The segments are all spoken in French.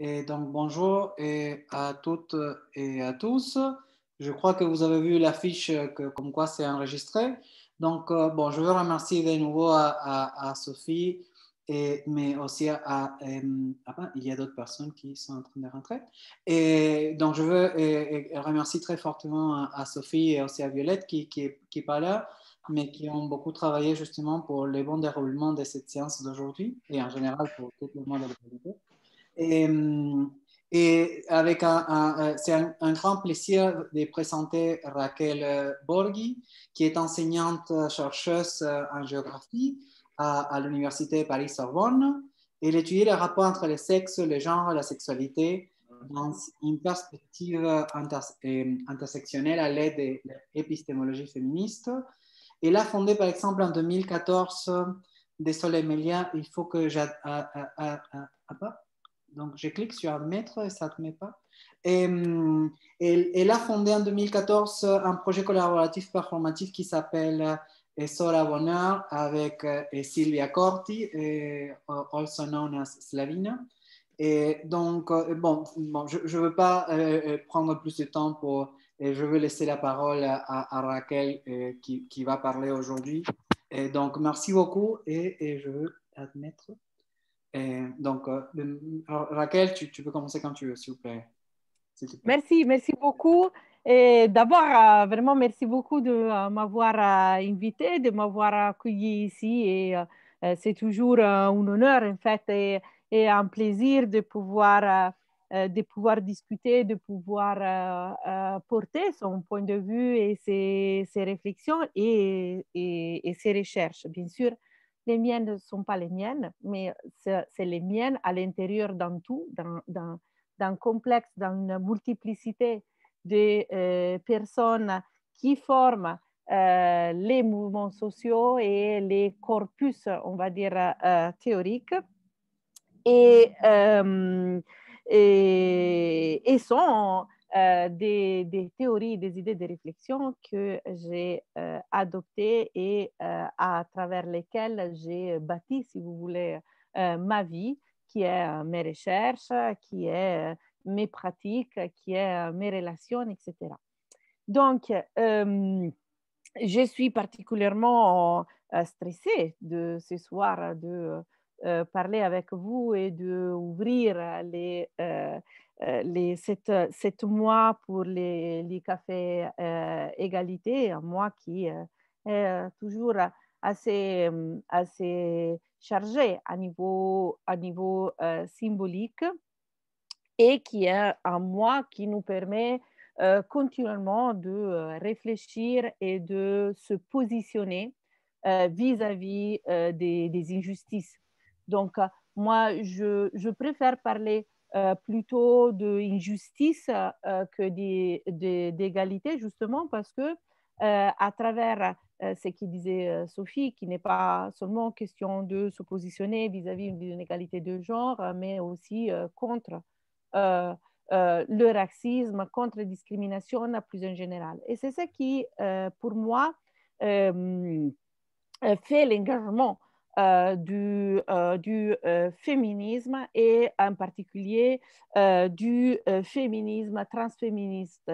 Et donc, bonjour à toutes et à tous. Je crois que vous avez vu l'affiche comme quoi c'est enregistré. Donc, bon, je veux remercier de nouveau à Sophie, mais aussi il y a d'autres personnes qui sont en train de rentrer. Et donc, je veux remercier très fortement à Sophie et aussi à Violette qui pas là, mais qui ont beaucoup travaillé justement pour le bon déroulement de cette séance d'aujourd'hui et en général pour tout le monde de l'humanité. Et, et avec c'est un grand plaisir de présenter Raquel Borghi, qui est enseignante chercheuse en géographie à l'Université Paris-Sorbonne. Elle étudie le rapport entre le sexe, le genre et la sexualité dans une perspective intersectionnelle à l'aide de l'épistémologie féministe. Elle a fondé, par exemple, en 2014, désolé Mélia, il faut que donc, je clique sur admettre et ça ne met pas. Et, elle a fondé en 2014 un projet collaboratif performatif qui s'appelle Sora Bonheur avec Silvia Corti, also known as Slavina. Et donc, bon je ne veux pas prendre plus de temps pour. Et je veux laisser la parole à Raquel qui va parler aujourd'hui. Et donc, merci beaucoup et je veux admettre. Donc, Raquel, tu peux commencer quand tu veux, s'il vous plaît. Merci, merci beaucoup. Et d'abord, vraiment, merci beaucoup de m'avoir invité, de m'avoir accueilli ici. Et c'est toujours un honneur, en fait, et un plaisir de pouvoir discuter, de pouvoir porter son point de vue et ses réflexions et ses recherches. Bien sûr, les miennes ne sont pas les miennes, mais c'est les miennes à l'intérieur d'un tout, d'un complexe, d'une multiplicité de personnes qui forment les mouvements sociaux et les corpus, on va dire, théoriques. Et, et sont des théories, des idées de réflexion que j'ai adoptées et à travers lesquelles j'ai bâti, si vous voulez, ma vie, qui est mes recherches, qui est mes pratiques, qui est mes relations, etc. Donc, je suis particulièrement stressée de ce soir de parler avec vous et d'ouvrir sept mois pour les cafés égalité, un mois qui est toujours assez chargé à niveau symbolique et qui est un mois qui nous permet continuellement de réfléchir et de se positionner vis-à-vis des injustices. Donc, moi, je préfère parler plutôt d'injustice que d'égalité, justement, parce que à travers ce que disait Sophie, qui n'est pas seulement question de se positionner vis-à-vis d'une égalité de genre, mais aussi contre le racisme, contre la discrimination plus en général. Et c'est ce qui, pour moi, fait l'engagement du féminisme et en particulier du féminisme transféministe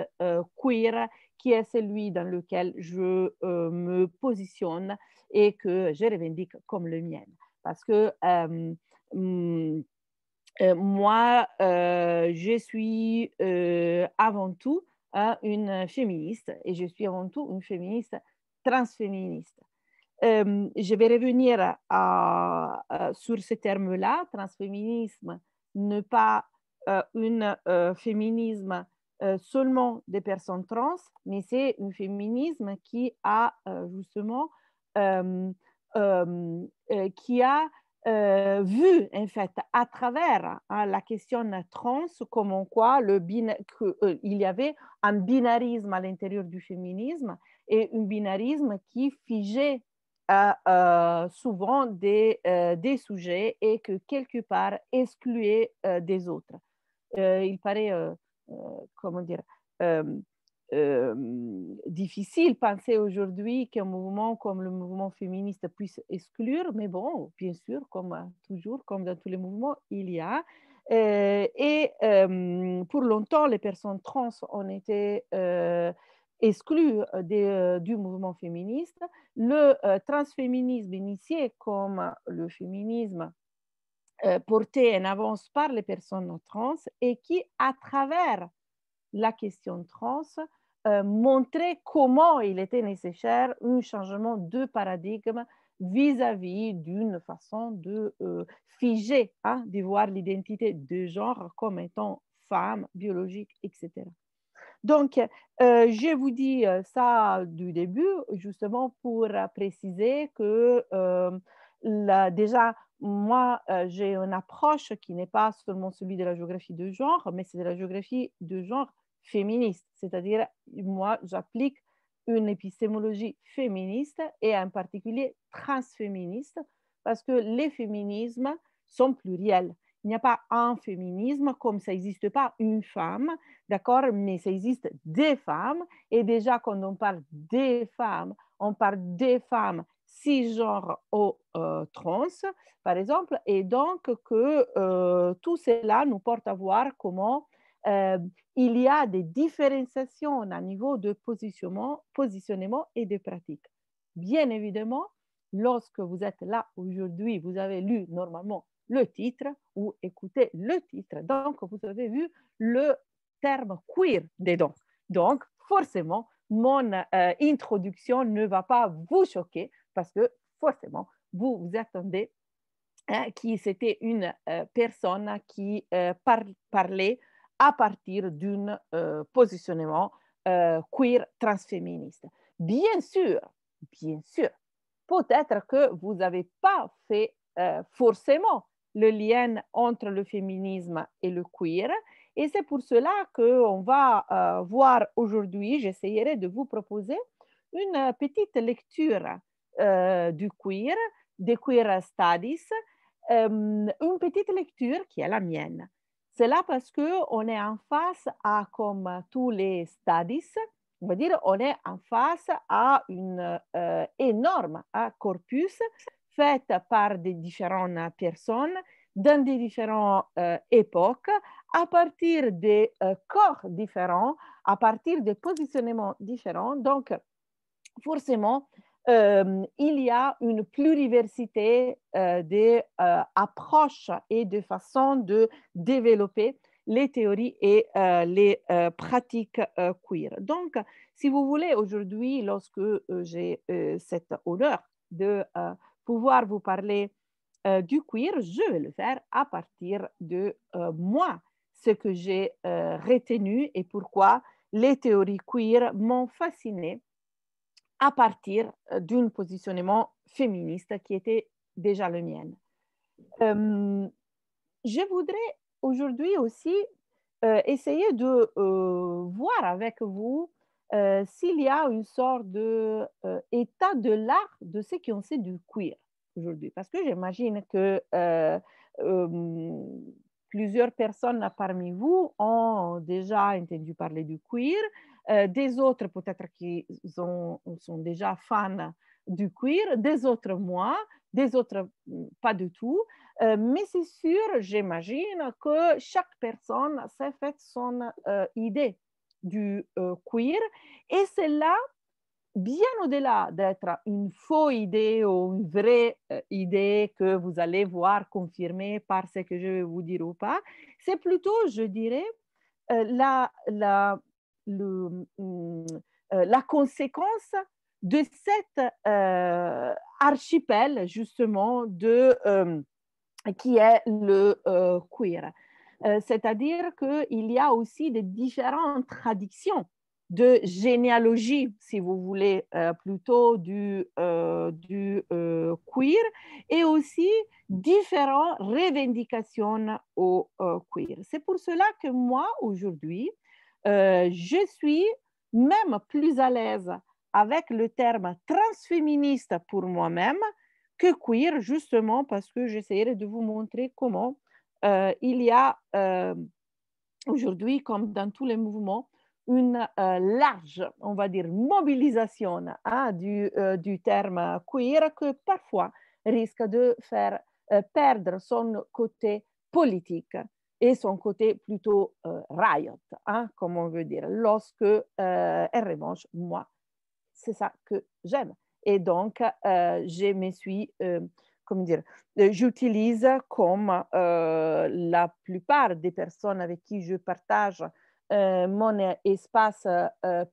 queer, qui est celui dans lequel je me positionne et que je revendique comme le mien. Parce que moi, je suis avant tout une féministe et je suis avant tout une féministe transféministe. Je vais revenir sur ce terme-là, transféminisme, ne pas un féminisme seulement des personnes trans, mais c'est un féminisme qui a justement qui a vu en fait à travers la question trans comme quoi il y avait un binarisme à l'intérieur du féminisme et un binarisme qui figeait souvent des sujets et que quelque part excluait des autres. Il paraît, comment dire, difficile penser aujourd'hui qu'un mouvement comme le mouvement féministe puisse exclure, mais bon, bien sûr, comme toujours, comme dans tous les mouvements, il y a Pour longtemps, les personnes trans ont été exclues du mouvement féministe. Le transféminisme initié comme le féminisme porté en avance par les personnes trans et qui, à travers la question trans, montrait comment il était nécessaire un changement de paradigme vis-à-vis d'une façon de figer, hein, de voir l'identité de genre comme étant femme, biologique, etc. Donc, je vous dis ça du début, justement pour préciser que déjà, moi, j'ai une approche qui n'est pas seulement celui de la géographie de genre, mais c'est de la géographie de genre féministe. C'est-à-dire, moi, j'applique une épistémologie féministe et en particulier transféministe, parce que les féminismes sont pluriels. Il n'y a pas un féminisme comme ça n'existe pas une femme, d'accord, mais ça existe des femmes. Et déjà, quand on parle des femmes, on parle des femmes cisgenres ou trans, par exemple, et donc que tout cela nous porte à voir comment il y a des différenciations à niveau de positionnement et de pratique. Bien évidemment, lorsque vous êtes là aujourd'hui, vous avez lu normalement le titre ou écouté le titre, donc vous avez vu le terme queer dedans. Donc, forcément, mon introduction ne va pas vous choquer parce que forcément, vous vous attendez qui c'était une personne qui parlait à partir d'un positionnement queer transféministe. Bien sûr, peut-être que vous n'avez pas fait forcément le lien entre le féminisme et le queer, et c'est pour cela qu'on va voir aujourd'hui, j'essaierai de vous proposer une petite lecture du queer, des queer studies, une petite lecture qui est la mienne. C'est là parce qu'on est en face à, comme tous les studies, on va dire, on est en face à une énorme corpus fait par des différentes personnes dans des différentes époques, à partir des corps différents, à partir des positionnements différents. Donc, forcément, il y a une pluriversité d'approches et de façons de développer les théories et les pratiques queer. Donc, si vous voulez, aujourd'hui, lorsque j'ai cet honneur de pouvoir vous parler du queer, je vais le faire à partir de moi, ce que j'ai retenu et pourquoi les théories queer m'ont fascinée à partir d'un positionnement féministe qui était déjà le mien. Je voudrais aujourd'hui aussi essayer de voir avec vous s'il y a une sorte d'état de l'art de ce qu'on sait du queer aujourd'hui. Parce que j'imagine que plusieurs personnes parmi vous ont déjà entendu parler du queer, des autres peut-être qui sont déjà fans du queer, des autres moins, des autres pas du tout. Mais c'est sûr, j'imagine que chaque personne s'est faite son idée du queer et c'est là, bien au-delà d'être une fausse idée ou une vraie idée que vous allez voir confirmée par ce que je vais vous dire ou pas, c'est plutôt, je dirais, la conséquence de cet archipel, justement, qui est le queer. C'est-à-dire qu'il y a aussi des différentes traditions de généalogie, si vous voulez, plutôt du queer, et aussi différentes revendications au queer. C'est pour cela que moi, aujourd'hui, je suis même plus à l'aise avec le terme transféministe pour moi-même que queer, justement parce que j'essaierai de vous montrer comment il y a aujourd'hui, comme dans tous les mouvements, une large, on va dire, mobilisation du terme queer que parfois risque de faire perdre son côté politique. et son côté plutôt riot, hein, comme on veut dire. Lorsque elle revanche, moi, c'est ça que j'aime. Et donc, je me suis, comment dire, j'utilise comme la plupart des personnes avec qui je partage mon espace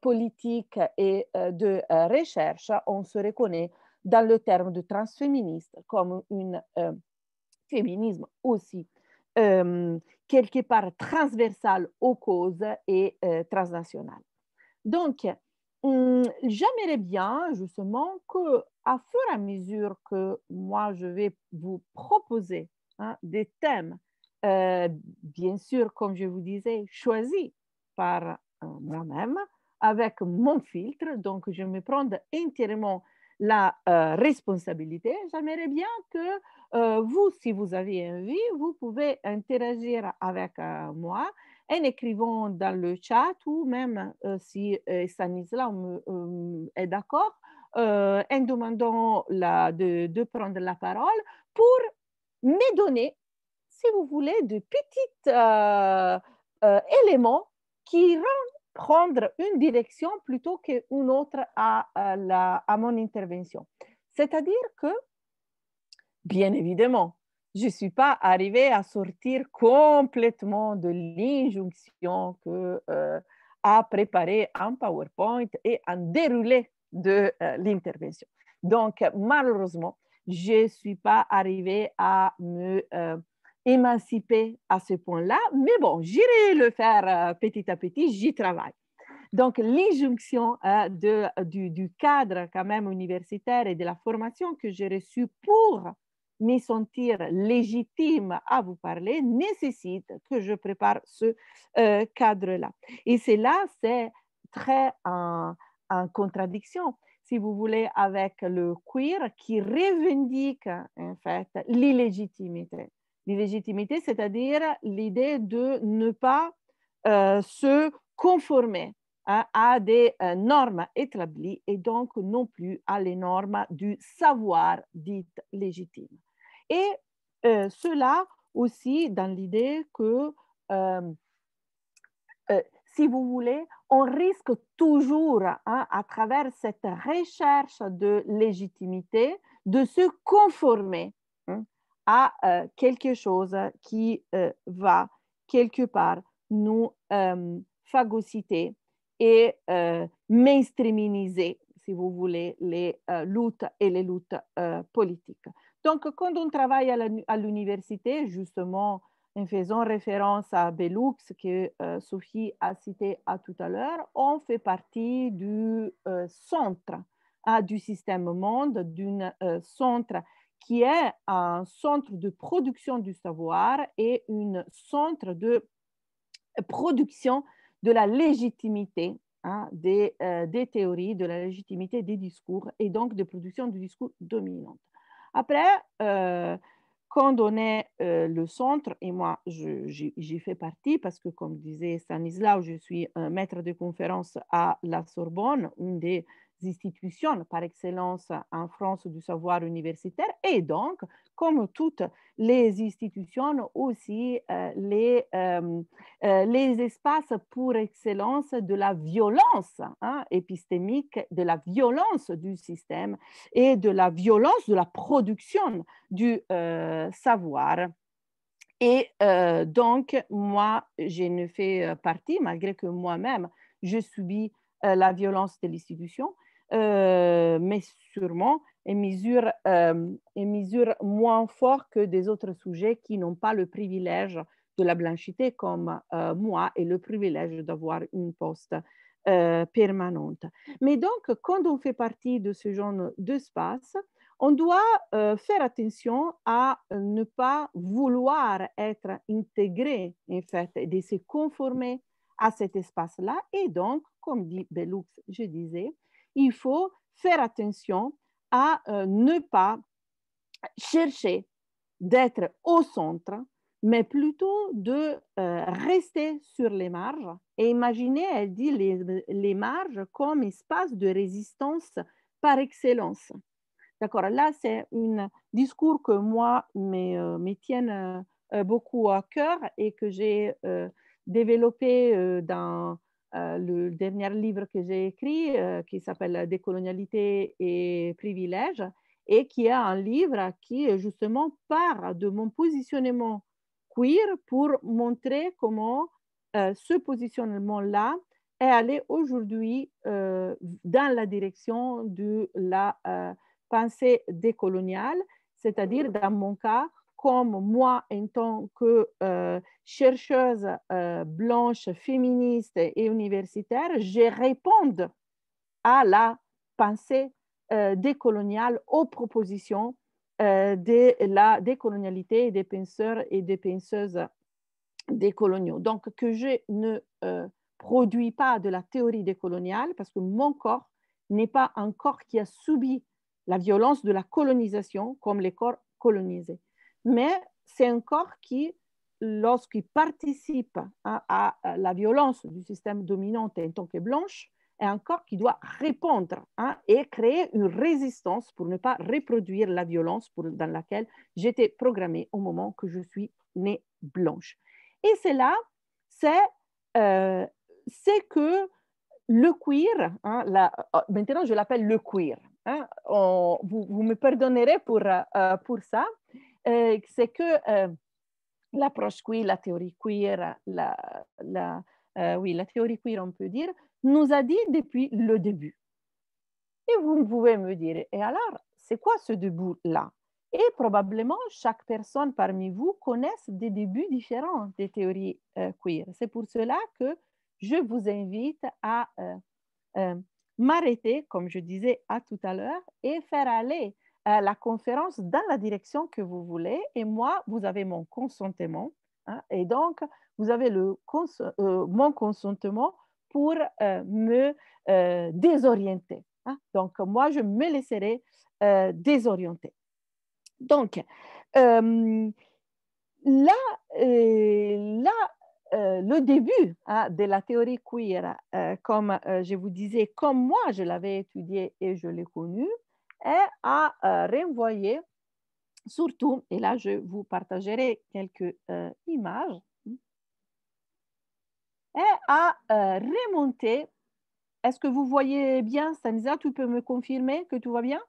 politique et de recherche, on se reconnaît dans le terme de transféministe comme une féminisme aussi quelque part transversal aux causes et transnational. Donc, j'aimerais bien justement que, à fur et à mesure que moi je vais vous proposer hein, des thèmes, bien sûr, comme je vous disais, choisis par moi-même, avec mon filtre, donc je me prends entièrement la responsabilité. J'aimerais bien que vous, si vous avez envie, vous pouvez interagir avec moi en écrivant dans le chat ou même si Stanislas est d'accord, en demandant de prendre la parole pour me donner, si vous voulez, de petits éléments qui rendent prendre une direction plutôt qu'une autre à mon intervention. C'est-à-dire que, bien évidemment, je ne suis pas arrivée à sortir complètement de l'injonction que a préparé un PowerPoint et un déroulé de l'intervention. Donc, malheureusement, je ne suis pas arrivée à me émanciper à ce point-là, mais bon, j'irai le faire petit à petit, j'y travaille. Donc, l'injonction du cadre quand même universitaire et de la formation que j'ai reçue pour me sentir légitime à vous parler nécessite que je prépare ce cadre-là. Et c'est très en contradiction, si vous voulez, avec le queer qui revendique en fait l'illégitimité. L'illégitimité, c'est-à-dire l'idée de ne pas se conformer à des normes établies et donc non plus à les normes du savoir dit légitime. Et cela aussi dans l'idée que, si vous voulez, on risque toujours, hein, à travers cette recherche de légitimité, de se conformer hein, à quelque chose qui va quelque part nous phagocyter et mainstreamiser, si vous voulez, les luttes et les luttes politiques. Donc, quand on travaille à l'université, justement, en faisant référence à Bellux, que Sophie a cité tout à l'heure, on fait partie du centre du système monde, d'un centre qui est un centre de production du savoir et un centre de production de la légitimité hein, des théories, de la légitimité des discours et donc de production du discours dominant. Après, quand on est le centre, et moi j'y fais partie parce que comme disait Stanislas, je suis un maître de conférence à la Sorbonne, une des institutions par excellence en France du savoir universitaire, et donc, comme toutes les institutions, aussi les espaces pour excellence de la violence hein, épistémique, de la violence du système et de la violence de la production du savoir. Et donc, moi, je ne fais partie, malgré que moi-même, je subis la violence de l'institution, mais sûrement et mesure moins fort que des autres sujets qui n'ont pas le privilège de la blanchité comme moi et le privilège d'avoir une poste permanente. Mais donc, quand on fait partie de ce genre d'espace, on doit faire attention à ne pas vouloir être intégré, en fait, et de se conformer à cet espace-là. Et donc, comme dit Bellux, je disais, il faut faire attention à ne pas chercher d'être au centre, mais plutôt de rester sur les marges et imaginer, elle dit, les marges comme espace de résistance par excellence. D'accord, là, c'est un discours que moi me tienne beaucoup à cœur et que j'ai développé dans le dernier livre que j'ai écrit, qui s'appelle Décolonialité et privilèges, et qui est un livre qui justement part de mon positionnement queer pour montrer comment ce positionnement-là est allé aujourd'hui dans la direction de la pensée décoloniale, c'est-à-dire dans mon cas, comme moi, en tant que chercheuse blanche, féministe et universitaire, je réponds à la pensée décoloniale, aux propositions de la décolonialité et des penseurs et des penseuses décoloniaux. Donc, que je ne produis pas de la théorie décoloniale parce que mon corps n'est pas un corps qui a subi la violence de la colonisation comme les corps colonisés. Mais c'est un corps qui, lorsqu'il participe à la violence du système dominant en tant que blanche, est un corps qui doit répondre et créer une résistance pour ne pas reproduire la violence dans laquelle j'étais programmée au moment que je suis née blanche. Et c'est là, c'est que le queer, maintenant je l'appelle le queer, vous me pardonnerez pour ça, c'est que l'approche queer, la théorie queer, oui, la théorie queer, on peut dire, nous a dit depuis le début. Et vous pouvez me dire, et alors, c'est quoi ce début-là? Et probablement, chaque personne parmi vous connaisse des débuts différents des théories queer. C'est pour cela que je vous invite à m'arrêter, comme je disais tout à l'heure, et faire aller la conférence dans la direction que vous voulez. Et moi, vous avez mon consentement. Et donc, vous avez mon consentement pour me désorienter. Donc, moi, je me laisserai désorienter. Donc, le début de la théorie queer, comme je vous disais, comme moi je l'avais étudié et je l'ai connu, est à renvoyer surtout, et là je vous partagerai quelques images, est à remonter. Est-ce que vous voyez bien, Stanisa? Tu peux me confirmer que tout va bien?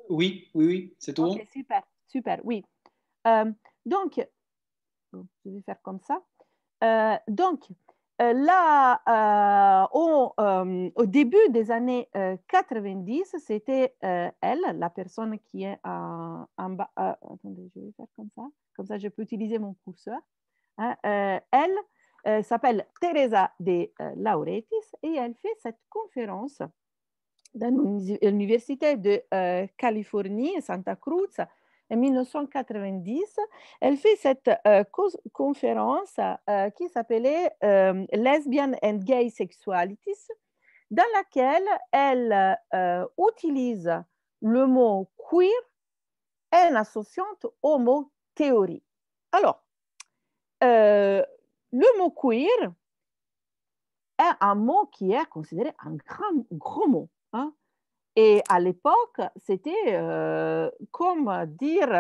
Oui, oui, oui, c'est tout Ok, bon. super, super, oui. Donc, je vais faire comme ça. Donc, là, au début des années 90, c'était elle, la personne qui est en bas. Attendez, je vais faire comme ça je peux utiliser mon curseur. Elle s'appelle Teresa de Lauretis et elle fait cette conférence dans l'Université de Californie, Santa Cruz, en 1990. Elle fait cette conférence qui s'appelait Lesbian and Gay Sexualities, dans laquelle elle utilise le mot queer en associant au mot théorie. Alors, le mot queer est un mot qui est considéré un gros mot. Et à l'époque, c'était comme dire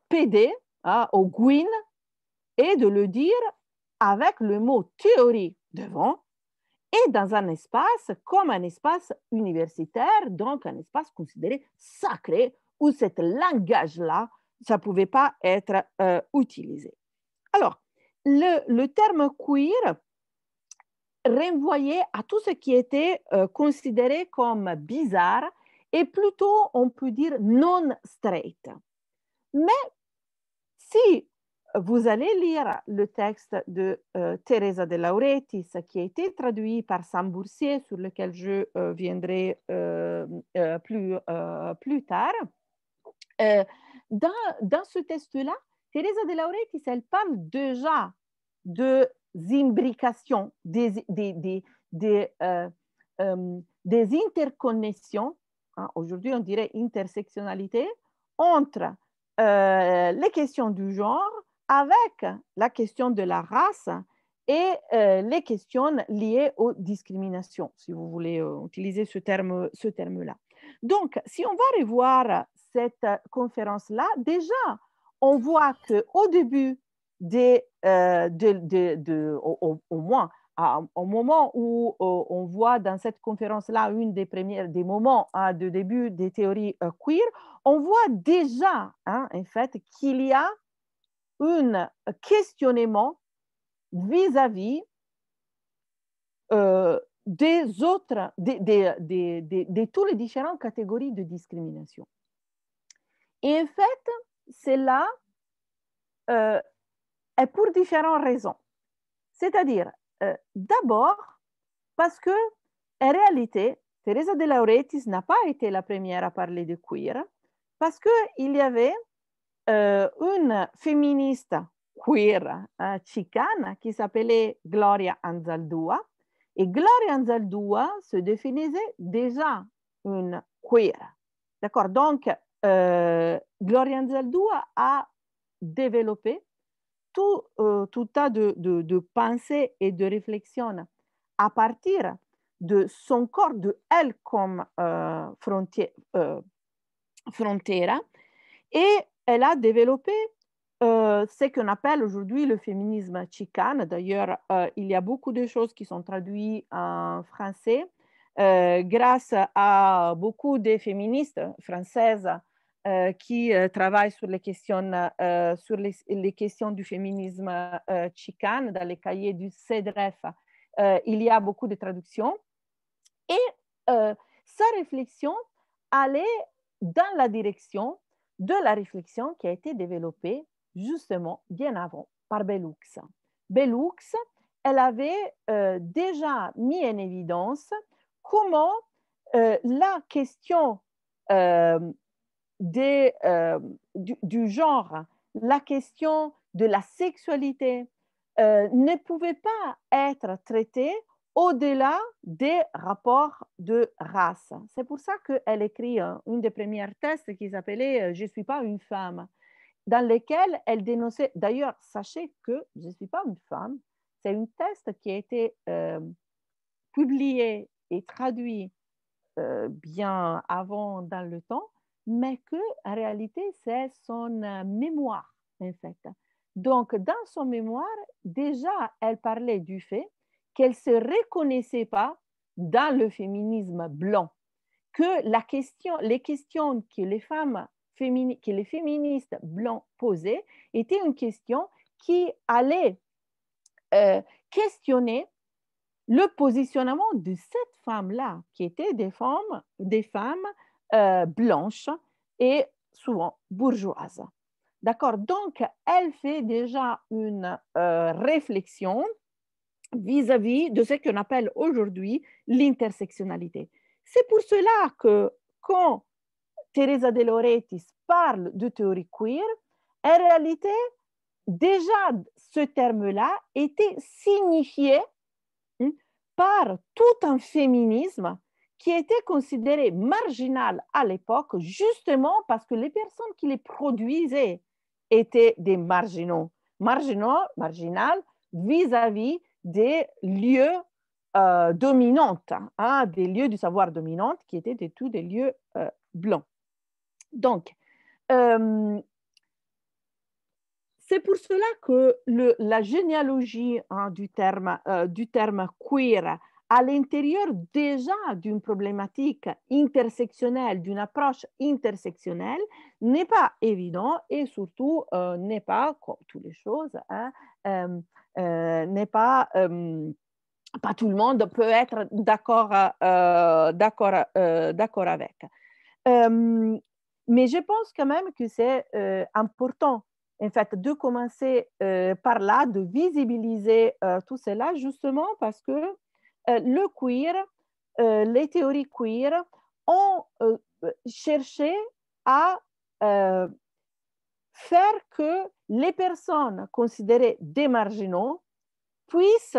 PD au Gwyn et de le dire avec le mot théorie devant et dans un espace comme un espace universitaire, donc un espace considéré sacré où ce langage-là, ça ne pouvait pas être utilisé. Alors, le terme queer renvoyait à tout ce qui était considéré comme bizarre et plutôt, on peut dire, non straight. Mais si vous allez lire le texte de Teresa de Lauretis, qui a été traduit par Sam Boursier, sur lequel je viendrai plus tard, dans ce texte-là, Teresa de Lauretis, elle parle déjà de imbrications, des interconnexions, aujourd'hui on dirait intersectionnalité, entre les questions du genre avec la question de la race et les questions liées aux discriminations, si vous voulez utiliser ce terme-là. Donc, si on va revoir cette conférence-là, déjà, on voit qu'au début, au moins, au moment où on voit dans cette conférence-là une des moments de début des théories queer, on voit déjà, en fait, qu'il y a un questionnement vis-à-vis des autres, de toutes les différentes catégories de discrimination. Et en fait, cela est pour différentes raisons. C'est-à-dire, d'abord, parce que en réalité, Teresa de Lauretis n'a pas été la première à parler de queer, parce qu'il y avait une féministe queer chicane qui s'appelait Gloria Anzaldúa. Et Gloria Anzaldúa se définissait déjà une queer. D'accord? Donc, Gloria Anzaldúa a développé tout tas de pensées et de réflexions à partir de son corps, de elle comme frontière, et elle a développé ce qu'on appelle aujourd'hui le féminisme chicane. D'ailleurs, il y a beaucoup de choses qui sont traduites en français grâce à beaucoup de féministes françaises qui travaillent sur les questions, les questions du féminisme chicane dans les cahiers du CEDREF. Il y a beaucoup de traductions. Et sa réflexion allait dans la direction de la réflexion qui a été développée justement bien avant par Bellux. Bellux, elle avait déjà mis en évidence comment la question du genre, la question de la sexualité ne pouvait pas être traitée au-delà des rapports de race. C'est pour ça qu'elle écrit une des premières tests qui s'appelait « Je ne suis pas une femme », dans lequel elle dénonçait, d'ailleurs, sachez que « Je ne suis pas une femme », c'est une test qui a été publiée et traduite bien avant dans le temps, mais qu'en réalité, c'est son mémoire, en fait. Donc, dans son mémoire, déjà, elle parlait du fait qu'elle ne se reconnaissait pas dans le féminisme blanc, que les questions que les femmes que les féministes blancs posaient étaient une question qui allait questionner le positionnement de cette femme-là, qui étaient des femmes blanches et souvent bourgeoises. D'accord? Donc, elle fait déjà une réflexion vis-à-vis de ce qu'on appelle aujourd'hui l'intersectionnalité. C'est pour cela que quand Teresa de Lauretis parle de théorie queer, en réalité, déjà ce terme-là était signifié par tout un féminisme qui était considéré marginal à l'époque, justement parce que les personnes qui les produisaient étaient des marginaux vis-à-vis des lieux dominants, des lieux du savoir dominant qui étaient tous des lieux blancs. Donc, c'est pour cela que la généalogie du terme queer à l'intérieur déjà d'une problématique intersectionnelle, d'une approche intersectionnelle, n'est pas évident et surtout n'est pas, comme toutes les choses, n'est pas tout le monde peut être d'accord avec. Mais je pense quand même que c'est important en fait, de commencer par là, de visibiliser tout cela, justement parce que le queer, les théories queer ont cherché à faire que les personnes considérées des marginaux puissent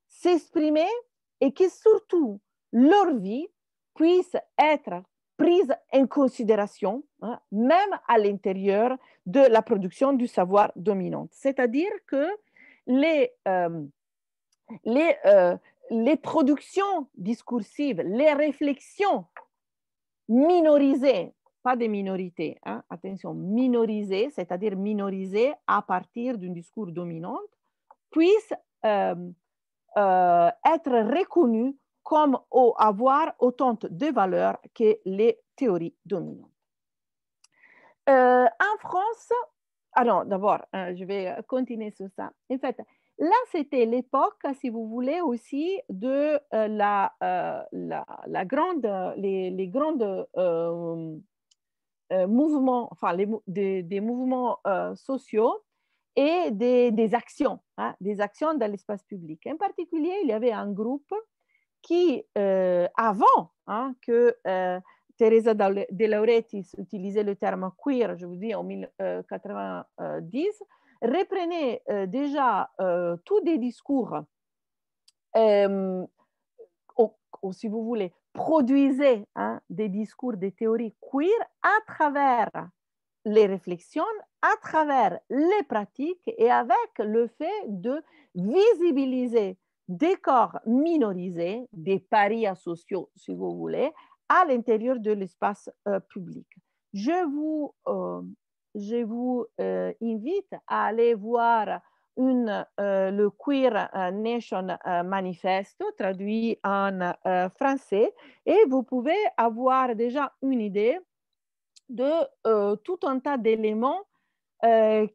s'exprimer et que surtout leur vie puisse être prise en considération, même à l'intérieur de la production du savoir dominant. C'est-à-dire que les productions discursives, les réflexions minorisées pas des minorités, hein, attention, minorisées, c'est-à-dire minorisées à partir d'un discours dominant, puissent être reconnues comme avoir autant de valeur que les théories dominantes. En France, alors d'abord, je vais continuer sur ça. En fait, là, c'était l'époque, si vous voulez, aussi de la grande, les grandes mouvements, enfin, des mouvements sociaux et des actions, hein, des actions dans l'espace public. En particulier, il y avait un groupe qui, avant hein, que Teresa De Lauretis utilisait le terme queer, je vous dis en 1990, reprenait déjà tous des discours, ou si vous voulez, produisait hein, des discours, des théories queer à travers les réflexions, à travers les pratiques et avec le fait de visibiliser des corps minorisés, des parias sociaux, si vous voulez, à l'intérieur de l'espace public. Je vous invite à aller voir le Queer Nation Manifesto, traduit en français, et vous pouvez avoir déjà une idée de tout un tas d'éléments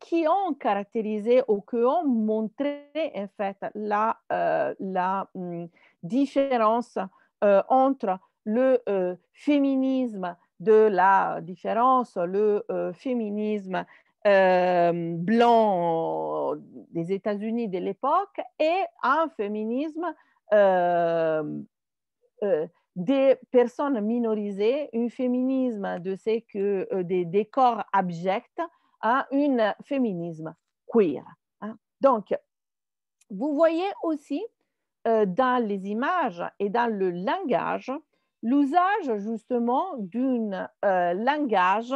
qui ont caractérisé ou qui ont montré en fait la différence entre le féminisme de la différence, le féminisme blanc des États-Unis de l'époque et un féminisme des personnes minorisées, un féminisme de ce que des corps abjects à un féminisme queer. Hein. Donc, vous voyez aussi dans les images et dans le langage, l'usage justement d'un langage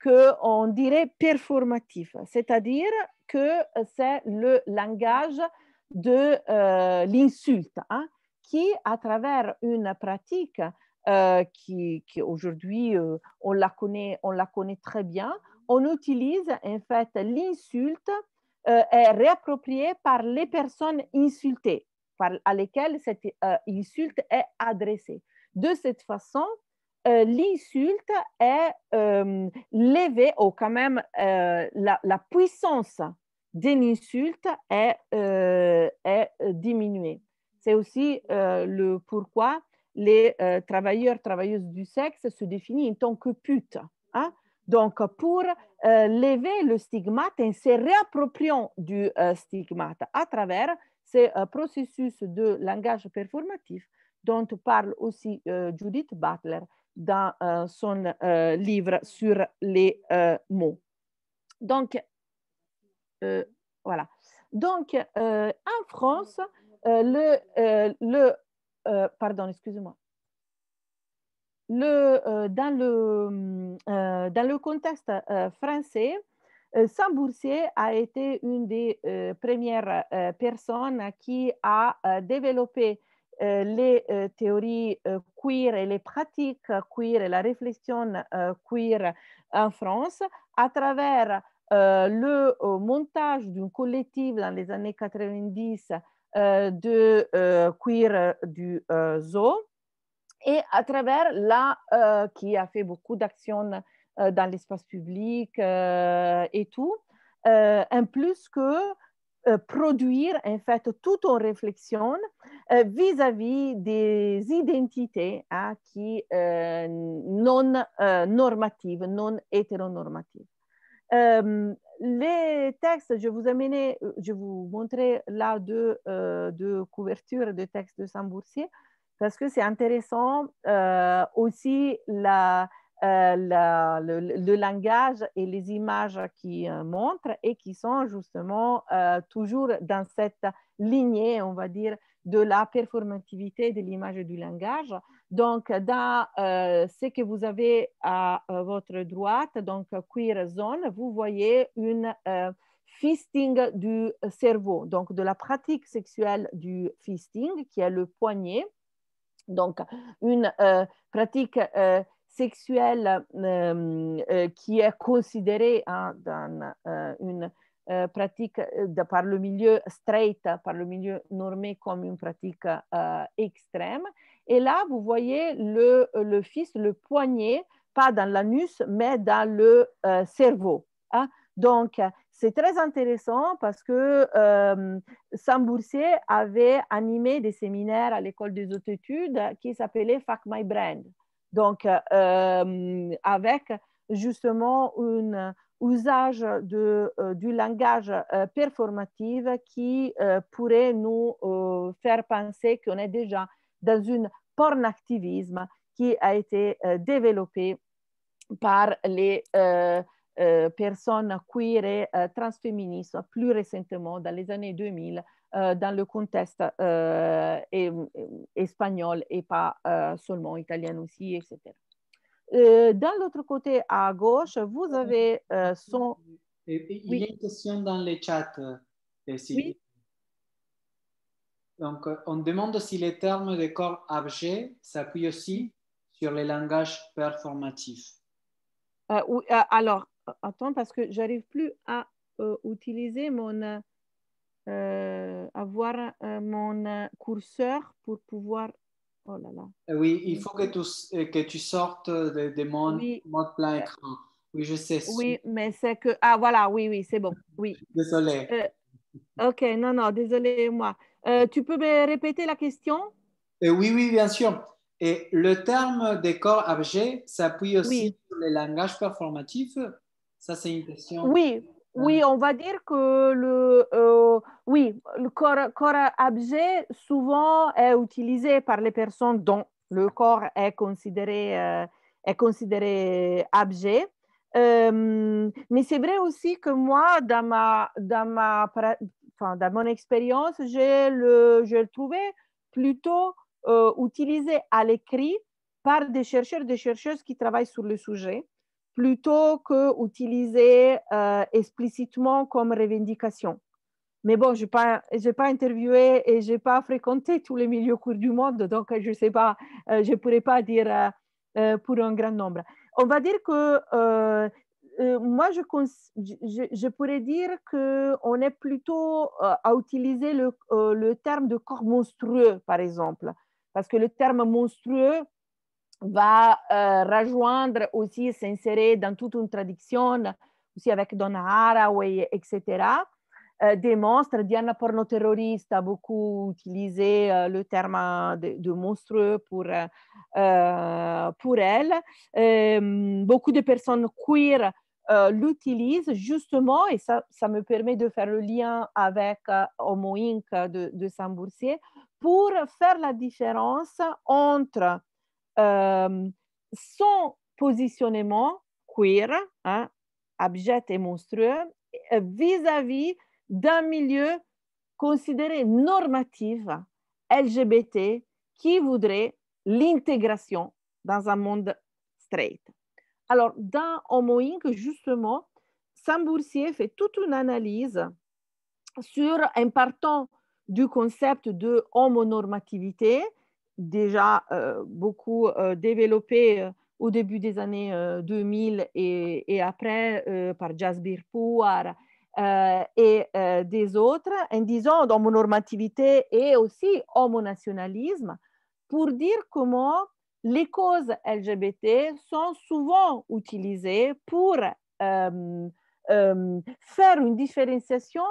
qu'on dirait performatif, c'est-à-dire que c'est le langage de l'insulte, hein, qui, à travers une pratique qui aujourd'hui, on la connaît très bien, on utilise en fait l'insulte est réappropriée par les personnes insultées, à lesquelles cette insulte est adressée. De cette façon, l'insulte est levée, ou quand même la puissance d'une insulte est diminuée. C'est aussi le pourquoi les travailleurs, travailleuses du sexe se définissent en tant que putes. Hein? Donc, pour lever le stigmate en se réappropriant du stigmate à travers ces processus de langage performatif dont parle aussi Judith Butler dans son livre sur les mots. Donc, voilà. Donc, en France, pardon, excusez-moi. Dans le contexte français, Sambourcier a été une des premières personnes qui a développé les théories queer et les pratiques queer et la réflexion queer en France à travers le montage d'un collectif dans les années 90 de queer du zoo et à travers qui a fait beaucoup d'actions dans l'espace public et tout, en plus que produire en fait toute une réflexion vis-à-vis des identités hein, qui non normatives, non hétéronormatives. Les textes, je vous montrer là deux couvertures de textes de Sambourcier parce que c'est intéressant aussi le langage et les images qui montrent et qui sont justement toujours dans cette lignée, on va dire, de la performativité de l'image et du langage. Donc, dans ce que vous avez à votre droite, donc Queer Zone, vous voyez une fisting du cerveau, donc de la pratique sexuelle du fisting, qui est le poignet. Donc, une pratique sexuelle qui est considérée dans une pratique par le milieu straight, par le milieu normé comme une pratique extrême. Et là, vous voyez le fils, le poignet, pas dans l'anus, mais dans le cerveau. Hein? Donc, c'est très intéressant parce que Samboursier avait animé des séminaires à l'école des hautes études qui s'appelait Fuck My Brain. Donc, avec justement un usage du langage performatif qui pourrait nous faire penser qu'on est déjà dans un pornactivisme qui a été développé par les personnes queer et transféministes plus récemment dans les années 2000 dans le contexte espagnol et pas seulement italien aussi, etc. Dans l'autre côté à gauche, vous avez son... Il y a une question dans le chat. Oui. Donc, on demande si les termes de corps abject s'appuient aussi sur les langages performatifs. Alors, attends, parce que j'arrive plus à utiliser mon... avoir mon curseur pour pouvoir... Oh là là. Oui, il faut que tu sortes de mode plein écran. Oui, je sais. Oui, mais c'est que... Ah, voilà, oui, c'est bon. Oui. Désolé. Ok, non, désolé, moi. Tu peux me répéter la question? Oui, bien sûr. Et le terme de corps abject s'appuie aussi sur les langages performatifs. Ça, c'est une question. Oui, on va dire que le corps abject souvent est utilisé par les personnes dont le corps est considéré abject. Mais c'est vrai aussi que moi, dans mon expérience, je le trouvais plutôt utilisé à l'écrit par des chercheurs, des chercheuses qui travaillent sur le sujet plutôt que utilisé explicitement comme revendication. Mais bon, je n'ai pas interviewé et je n'ai pas fréquenté tous les milieux queer du monde, donc je ne sais pas, je ne pourrais pas dire pour un grand nombre. On va dire que moi, je pourrais dire qu'on est plutôt à utiliser le terme de corps monstrueux, par exemple, parce que le terme monstrueux va rejoindre aussi, s'insérer dans toute une tradition, aussi avec Donna Haraway, etc. Des monstres. Diana Pornoterroriste a beaucoup utilisé le terme de monstrueux pour elle. Beaucoup de personnes queer l'utilisent justement, et ça me permet de faire le lien avec Homo Inc. de Samboursier, pour faire la différence entre son positionnement queer, hein, abject et monstrueux, vis-à-vis d'un milieu considéré normatif LGBT qui voudrait l'intégration dans un monde straight. Alors, dans Homo Inc., justement, Samboursier fait toute une analyse sur un partant du concept de homonormativité, déjà beaucoup développé au début des années 2000 et après par Jasbir Puar et des autres, en disant d'homonormativité et aussi homonationalisme, pour dire comment les causes LGBT sont souvent utilisées pour faire une différenciation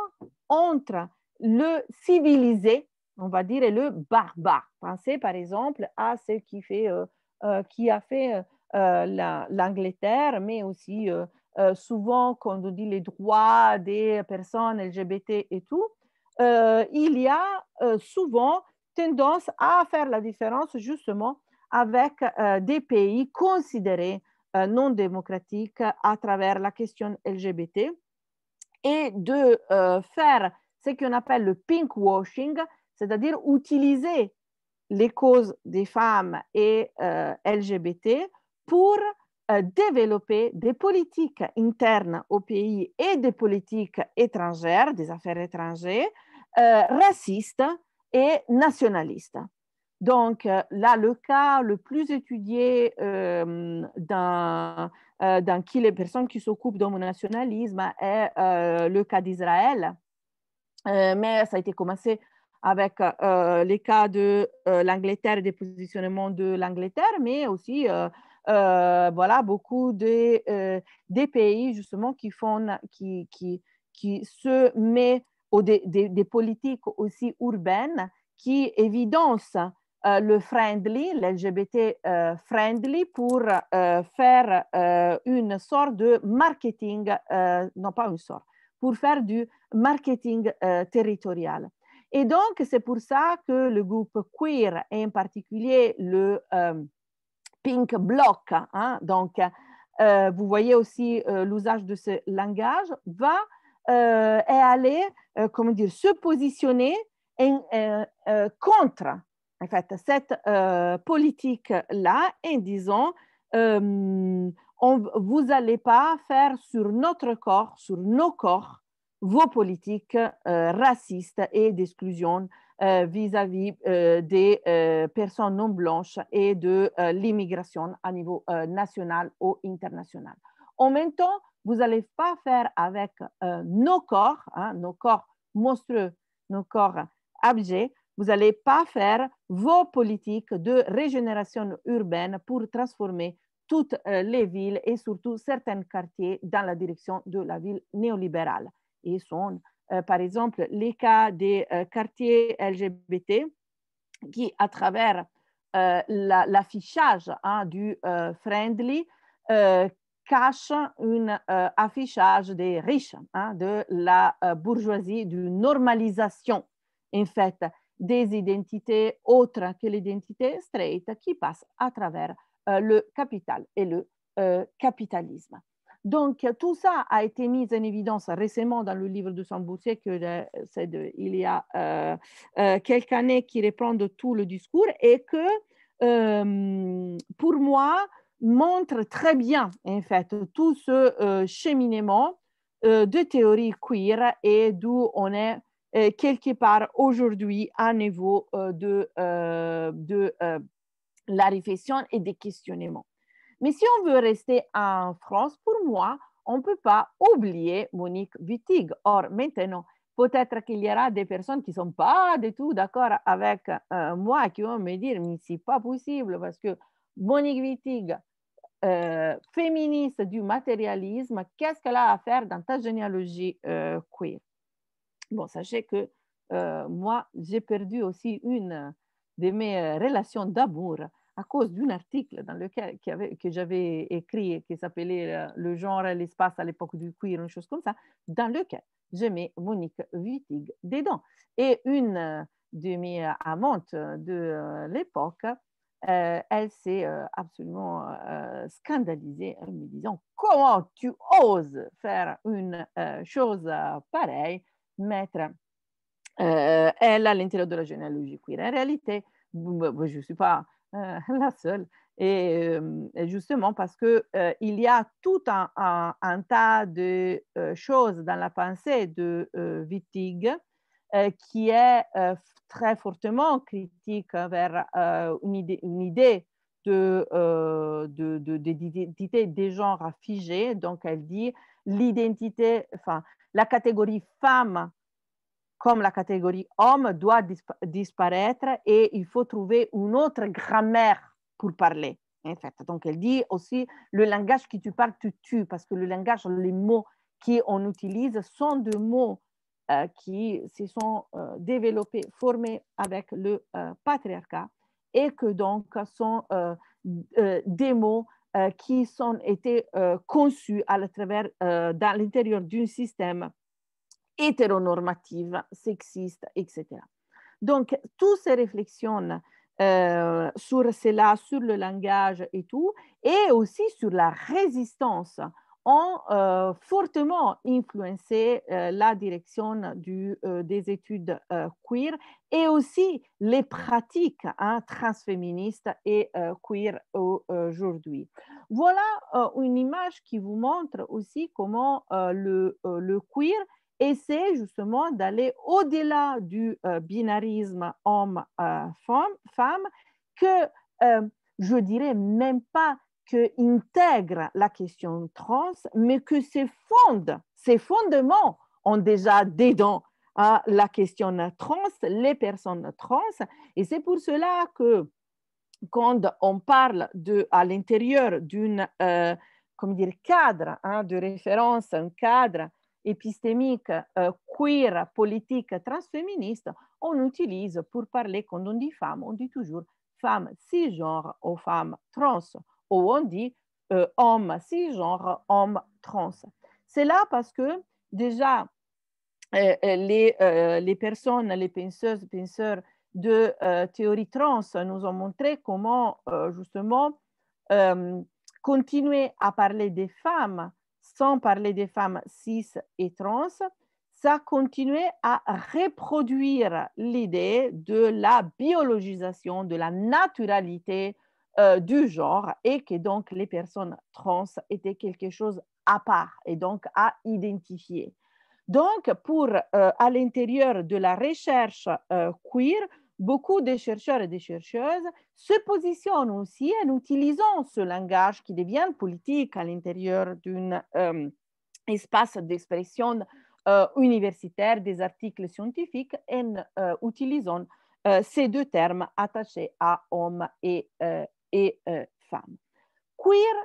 entre le civilisé, on va dire, et le barbare. Pensez par exemple à ce qui a fait l'Angleterre, mais aussi souvent quand on dit les droits des personnes LGBT et tout, il y a souvent tendance à faire la différence justement avec des pays considérés non démocratiques à travers la question LGBT et de faire ce qu'on appelle le pink washing, c'est-à-dire utiliser les causes des femmes et LGBT pour développer des politiques internes au pays et des politiques étrangères, des affaires étrangères, racistes et nationalistes. Donc, là, le cas le plus étudié dans qui les personnes qui s'occupent d'homonationalisme est le cas d'Israël. Mais ça a été commencé avec les cas de l'Angleterre et des positionnements de l'Angleterre, mais aussi voilà, beaucoup des pays justement qui se mettent des politiques aussi urbaines qui évidencent le friendly, l'LGBT friendly, pour faire une sorte de marketing, non pas une sorte, pour faire du marketing territorial. Et donc, c'est pour ça que le groupe queer, et en particulier le Pink Bloc, hein, donc vous voyez aussi l'usage de ce langage, va et aller, comment dire, se positionner contre en fait, cette politique-là en disant vous n'allez pas faire sur notre corps, sur nos corps, vos politiques racistes et d'exclusion vis-à-vis des personnes non blanches et de l'immigration à niveau national ou international. En même temps, vous n'allez pas faire avec nos corps monstrueux, nos corps abjects, vous n'allez pas faire vos politiques de régénération urbaine pour transformer toutes les villes et surtout certains quartiers dans la direction de la ville néolibérale. Et sont, par exemple, les cas des quartiers LGBT qui, à travers l'affichage du friendly, cache un affichage des riches, de la bourgeoisie, d'une normalisation, en fait, des identités autres que l'identité straight qui passent à travers le capital et le capitalisme. Donc, tout ça a été mis en évidence récemment dans le livre de Samboussier, que c'est il y a quelques années, qui reprend de tout le discours et que, pour moi, montre très bien, en fait, tout ce cheminement de théorie queer et d'où on est quelque part aujourd'hui à niveau de la réflexion et des questionnements. Mais si on veut rester en France, pour moi, on ne peut pas oublier Monique Wittig. Or, maintenant, peut-être qu'il y aura des personnes qui ne sont pas du tout d'accord avec moi, qui vont me dire, mais ce n'est pas possible parce que Monique Wittig, féministe du matérialisme, qu'est-ce qu'elle a à faire dans ta généalogie queer? Bon, sachez que moi, j'ai perdu aussi une de mes relations d'amour à cause d'un article dans lequel, que j'avais écrit, qui s'appelait Le genre et l'espace à l'époque du queer, une chose comme ça, dans lequel je mets Monique Wittig dedans. Et une de mes amantes de l'époque, elle s'est absolument scandalisée en me disant comment tu oses faire une chose pareille, mettre elle à l'intérieur de la généalogie queer. En réalité, je ne suis pas la seule. Et justement parce qu'il y a tout un tas de choses dans la pensée de Wittig qui est très fortement critique vers une idée d'identité des genres figés. Donc, elle dit l'identité, enfin, la catégorie femme comme la catégorie homme doit disparaître et il faut trouver une autre grammaire pour parler. En fait. Donc, elle dit aussi le langage que tu parles, tu tues, parce que le langage, les mots qu'on utilise sont des mots qui se sont développés, formés avec le patriarcat et que donc sont des mots qui ont été conçus à travers, dans l'intérieur d'un système hétéronormative, sexiste, etc. Donc, toutes ces réflexions sur cela, sur le langage et tout, et aussi sur la résistance, ont fortement influencé la direction des études queer et aussi les pratiques transféministes et queer aujourd'hui. Voilà une image qui vous montre aussi comment le queer essaie justement d'aller au-delà du binarisme homme-femme, que je dirais même pas que intègre la question trans, mais que ses fondements ont déjà dedans la question trans, les personnes trans. Et c'est pour cela que quand on parle à l'intérieur d'un cadre de référence, un cadre épistémique queer, politique, transféministe, on utilise pour parler, quand on dit femme, on dit toujours femme cisgenre ou femme trans, ou on dit homme cisgenre, homme trans. C'est là parce que déjà, les personnes, les penseurs de théorie trans nous ont montré comment justement continuer à parler des femmes sans parler des femmes cis et trans, ça continuait à reproduire l'idée de la biologisation, de la naturalité du genre, et que donc les personnes trans étaient quelque chose à part et donc à identifier. Donc, à l'intérieur de la recherche queer, beaucoup de chercheurs et de chercheuses se positionnent aussi en utilisant ce langage qui devient politique à l'intérieur d'un espace d'expression universitaire des articles scientifiques en utilisant ces deux termes attachés à homme et femme. Queer,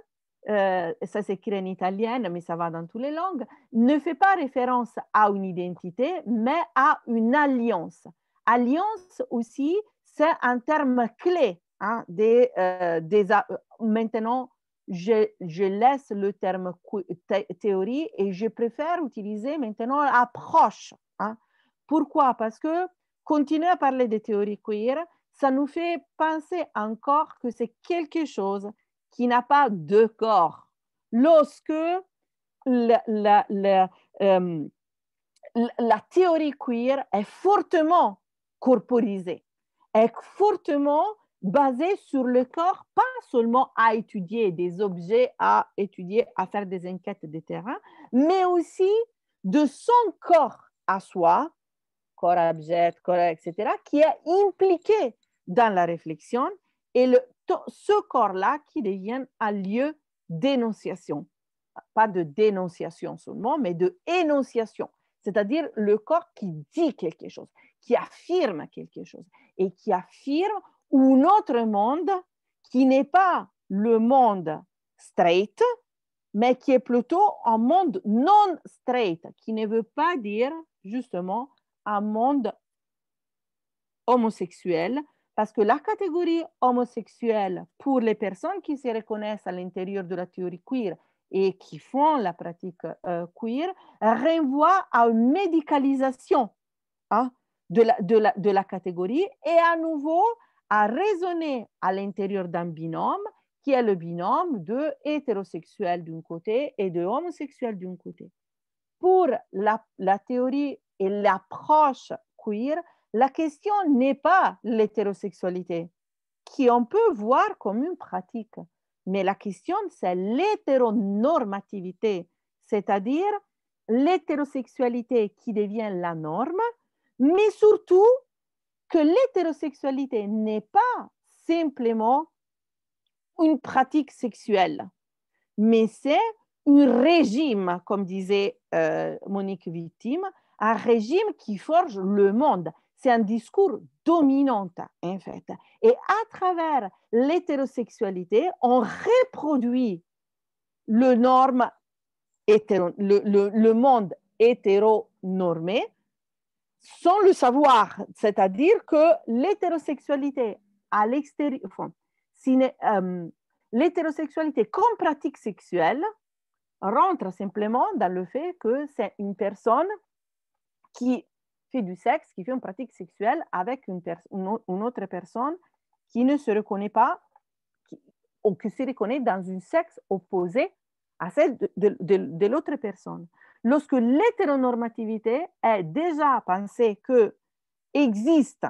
ça s'écrit en italien, mais ça va dans toutes les langues, ne fait pas référence à une identité, mais à une alliance. Alliance aussi, c'est un terme clé. Maintenant, je laisse le terme théorie et je préfère utiliser maintenant approche. Pourquoi? Parce que continuer à parler de théorie queer, ça nous fait penser encore que c'est quelque chose qui n'a pas de corps. Lorsque la théorie queer est fortement corporisée, est fortement basée sur le corps, pas seulement à étudier des objets, à étudier, à faire des enquêtes de terrain, mais aussi de son corps à soi, corps abject, corps, etc., qui est impliqué dans la réflexion et ce corps-là qui devient un lieu d'énonciation. Pas de dénonciation seulement, mais de énonciation. C'est-à-dire le corps qui dit quelque chose, qui affirme quelque chose et qui affirme un autre monde qui n'est pas le monde straight, mais qui est plutôt un monde non straight, qui ne veut pas dire justement un monde homosexuel, parce que la catégorie homosexuelle pour les personnes qui se reconnaissent à l'intérieur de la théorie queer et qui font la pratique queer renvoie à une médicalisation de la catégorie et à nouveau à raisonner à l'intérieur d'un binôme qui est le binôme de hétérosexuel d'un côté et de homosexuel d'un côté. Pour la théorie et l'approche queer, la question n'est pas l'hétérosexualité, qui on peut voir comme une pratique, mais la question, c'est l'hétéronormativité, c'est-à-dire l'hétérosexualité qui devient la norme, mais surtout que l'hétérosexualité n'est pas simplement une pratique sexuelle, mais c'est un régime, comme disait Monique Wittem, un régime qui forge le monde. C'est un discours dominant, en fait. Et à travers l'hétérosexualité, on reproduit le monde hétéronormé sans le savoir. C'est-à-dire que l'hétérosexualité à l'extérieur, l'hétérosexualité comme pratique sexuelle rentre simplement dans le fait que c'est une personne qui fait du sexe, qui fait une pratique sexuelle avec une autre personne qui ne se reconnaît pas ou qui se reconnaît dans un sexe opposé à celle de l'autre personne. Lorsque l'hétéronormativité est déjà pensée que existe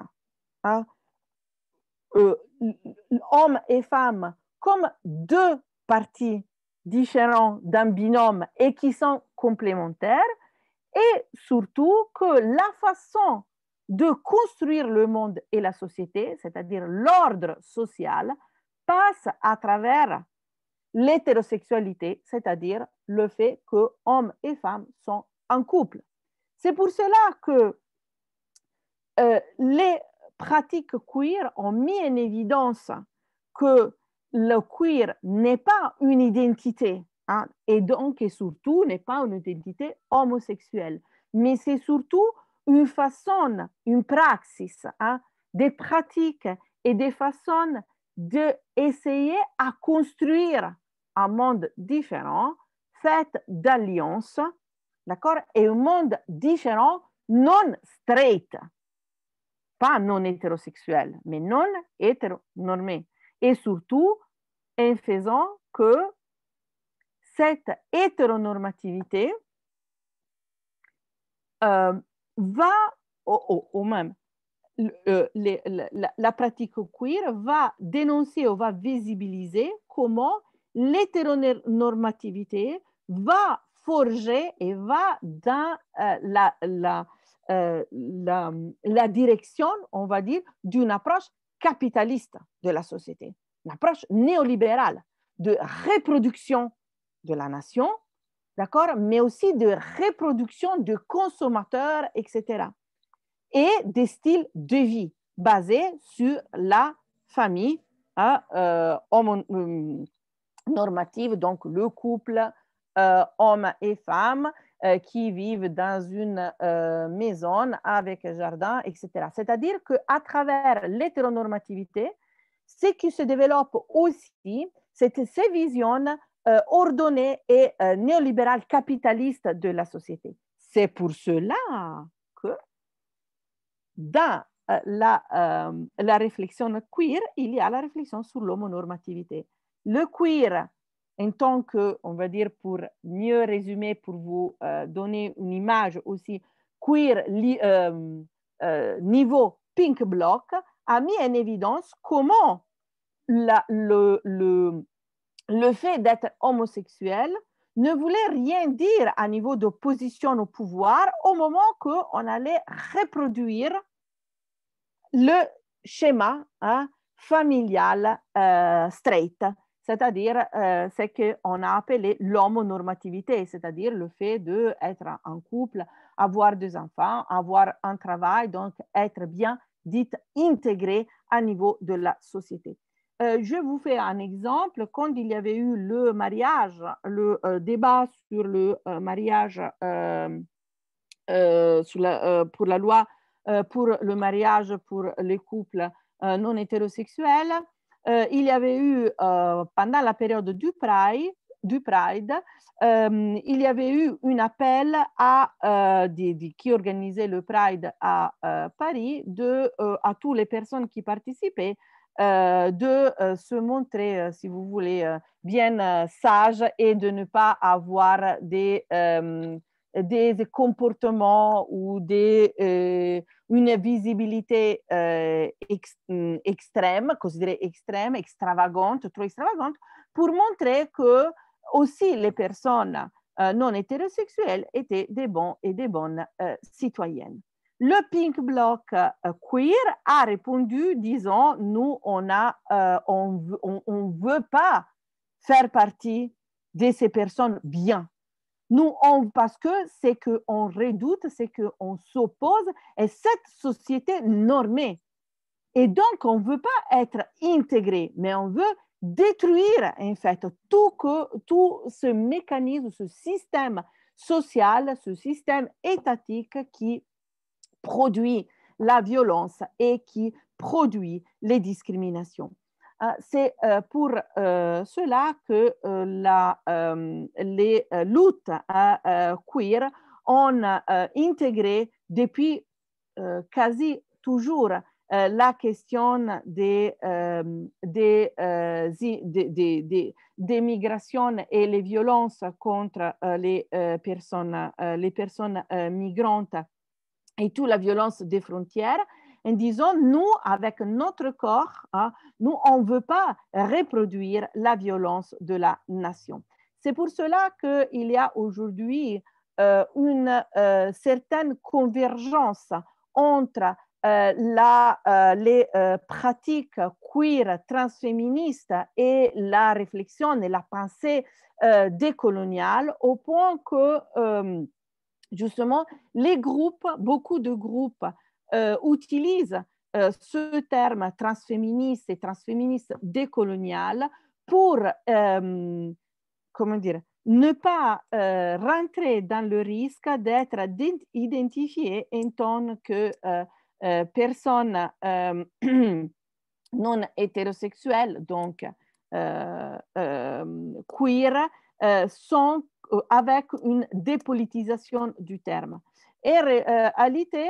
hommes et femmes comme deux parties différentes d'un binôme et qui sont complémentaires, et surtout que la façon de construire le monde et la société, c'est-à-dire l'ordre social, passe à travers l'hétérosexualité, c'est-à-dire le fait que hommes et femmes sont en couple. C'est pour cela que les pratiques queer ont mis en évidence que le queer n'est pas une identité, hein, et donc et surtout n'est pas une identité homosexuelle, mais c'est surtout une façon, une praxis, hein, des pratiques et des façons d'essayer à construire un monde différent, fait d'alliances, d'accord, et un monde différent, non straight, pas non hétérosexuel, mais non hétéronormé. Et surtout, en faisant que cette hétéronormativité va, ou même la pratique queer va dénoncer ou va visibiliser comment l'hétéronormativité va forger et va dans la direction, on va dire, d'une approche capitaliste de la société, une approche néolibérale de reproduction de la nation, d'accord, mais aussi de reproduction de consommateurs, etc. Et des styles de vie basés sur la famille normative, donc le couple homme et femme qui vivent dans une maison avec un jardin, etc. C'est-à-dire qu'à travers l'hétéronormativité, ce qui se développe aussi, c'est ces visions ordonnées et néolibérales capitalistes de la société. C'est pour cela que dans la réflexion queer, il y a la réflexion sur l'homonormativité. Le queer, en tant que, on va dire, pour mieux résumer, pour vous donner une image aussi, queer niveau Pink Bloc, a mis en évidence comment le fait d'être homosexuel ne voulait rien dire à niveau d'opposition au pouvoir au moment qu'on allait reproduire le schéma familial straight, c'est-à-dire ce qu'on a appelé l'homonormativité, c'est-à-dire le fait d'être en couple, avoir des enfants, avoir un travail, donc être bien dit intégré à niveau de la société. Je vous fais un exemple. Quand il y avait eu le mariage, le débat sur le mariage pour la loi pour le mariage pour les couples non hétérosexuels, il y avait eu pendant la période du Pride, il y avait eu un appel qui organisait le Pride à Paris à toutes les personnes qui participaient de se montrer, si vous voulez, bien sages et de ne pas avoir des comportements ou une visibilité extrême, considérée extrême, extravagante, trop extravagante, pour montrer que aussi les personnes non hétérosexuelles étaient des bons et des bonnes citoyennes. Le Pink Bloc queer a répondu, disant, nous, on veut pas faire partie de ces personnes bien. Nous, parce que c'est qu'on redoute, c'est qu'on s'oppose à cette société normée. Et donc, on ne veut pas être intégré, mais on veut détruire, en fait, tout ce mécanisme, ce système social, ce système étatique qui produit la violence et qui produit les discriminations. C'est pour cela que les luttes queer ont intégré depuis quasi toujours la question des migrations et les violences contre les personnes migrantes et toute la violence des frontières, en disant, nous, avec notre corps, nous, on ne veut pas reproduire la violence de la nation. C'est pour cela qu'il y a aujourd'hui une certaine convergence entre les pratiques queer transféministes et la réflexion et la pensée décoloniale, au point que justement les groupes, beaucoup de groupes utilisent ce terme transféministe et transféministe décolonial pour, comment dire, ne pas rentrer dans le risque d'être identifié en tant que personne non hétérosexuelle, donc queer, sont avec une dépolitisation du terme. Et réalité,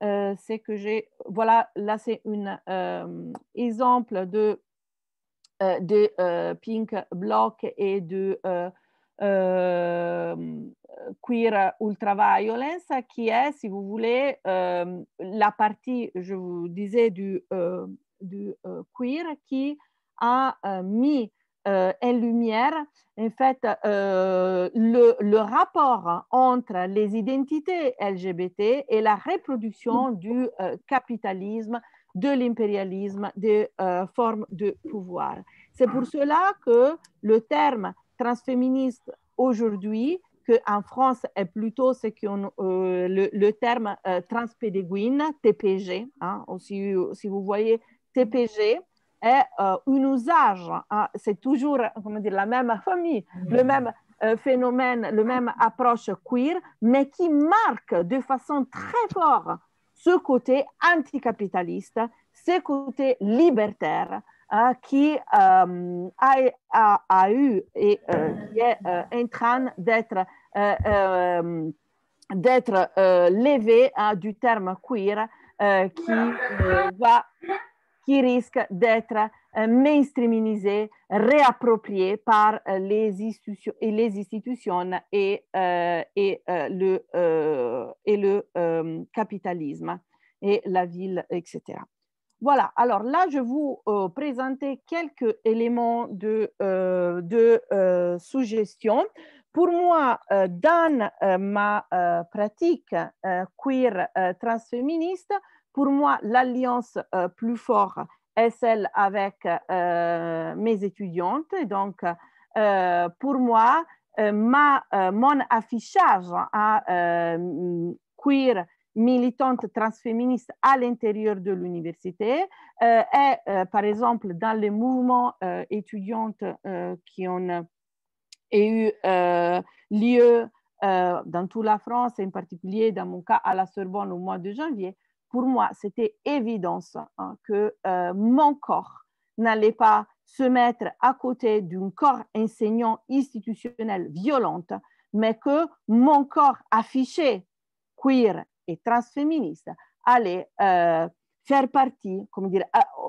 c'est que j'ai, voilà, là c'est un exemple de Pink Bloc et de Queer Ultraviolence, qui est, si vous voulez, la partie, je vous disais, du queer qui a mis en lumière, en fait, le rapport entre les identités LGBT et la reproduction du capitalisme, de l'impérialisme, des formes de pouvoir. C'est pour cela que le terme transféministe aujourd'hui, qu'en France est plutôt ce qu'on, le terme transpédéguine, TPG, hein, aussi, si vous voyez TPG, est un usage, hein, c'est toujours, comment dire, la même famille, le même phénomène, la même approche queer, mais qui marque de façon très forte ce côté anticapitaliste, ce côté libertaire qui a eu et qui est en train d'être levé du terme queer qui risque d'être mainstreamisé, réapproprié par les institutions et le capitalisme et la ville, etc. Voilà, alors là, je vais vous présenter quelques éléments de suggestion. Pour moi, dans ma pratique queer transféministe, pour moi, l'alliance plus forte est celle avec mes étudiantes. Donc, pour moi, mon affichage queer militante transféministe à l'intérieur de l'université est, par exemple, dans les mouvements étudiantes qui ont eu lieu dans toute la France, et en particulier dans mon cas à la Sorbonne au mois de janvier. Pour moi, c'était évident que mon corps n'allait pas se mettre à côté d'un corps enseignant institutionnel violente, mais que mon corps affiché queer et transféministe allait faire partie, comment dire,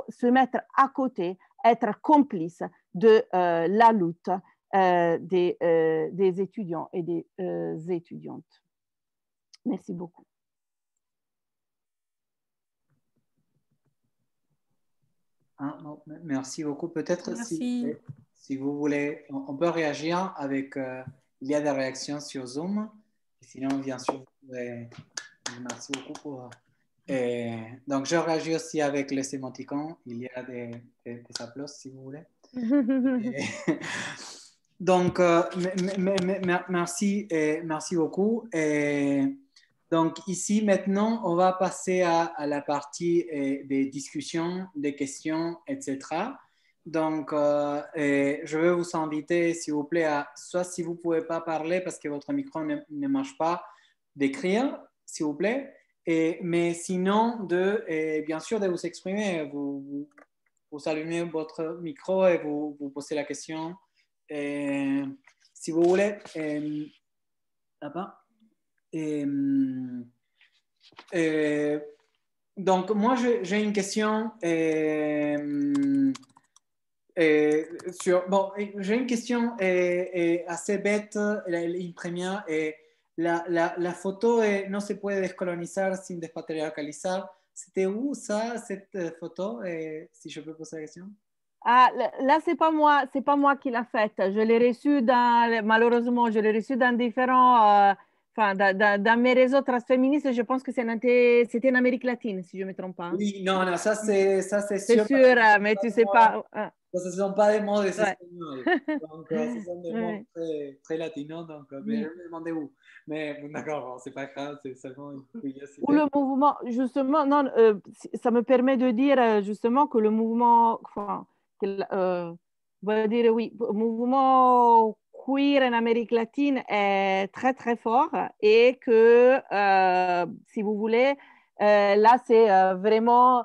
se mettre à côté, être complice de la lutte des étudiants et des étudiantes. Merci beaucoup. Ah, non, merci beaucoup. Peut-être si vous voulez, on peut réagir avec, il y a des réactions sur Zoom. Sinon, bien sûr, merci beaucoup pour... donc, je réagis aussi avec les émoticônes. Il y a des applaudissements, si vous voulez. Donc, merci beaucoup. Donc, ici, maintenant, on va passer à la partie des discussions, des questions, etc. Donc, je vais vous inviter, s'il vous plaît, soit si vous ne pouvez pas parler parce que votre micro ne marche pas, d'écrire, s'il vous plaît. Mais sinon, bien sûr, de vous exprimer. Vous allumez votre micro et vous posez la question. Si vous voulez, là-bas. Donc, moi, j'ai une question bon, j'ai une question assez bête, une première. La photo no se puede descolonizar sin despatriarcalizar. C'était où ça, cette photo, si je peux poser la question? Ah, là, c'est pas moi qui l'a faite. Je l'ai reçue malheureusement, je l'ai reçue dans différents enfin, dans mes réseaux transféministes, je pense que c'était en Amérique latine, si je ne me trompe pas. Oui, non, non, ça c'est C'est sûr. sûr, mais tu ne sais pas. Ce ne sont pas des mots des Ouais. Espagnols. Donc, ce sont des mots Ouais. très, très latinos. Donc, mais je me demandais où. Mais d'accord, bon, c'est pas grave, c'est seulement une Ou curiosité. le mouvement, justement, non, ça me permet de dire justement que le mouvement, enfin, on va dire oui, le mouvement queer en Amérique latine est très très fort et que, si vous voulez, là c'est vraiment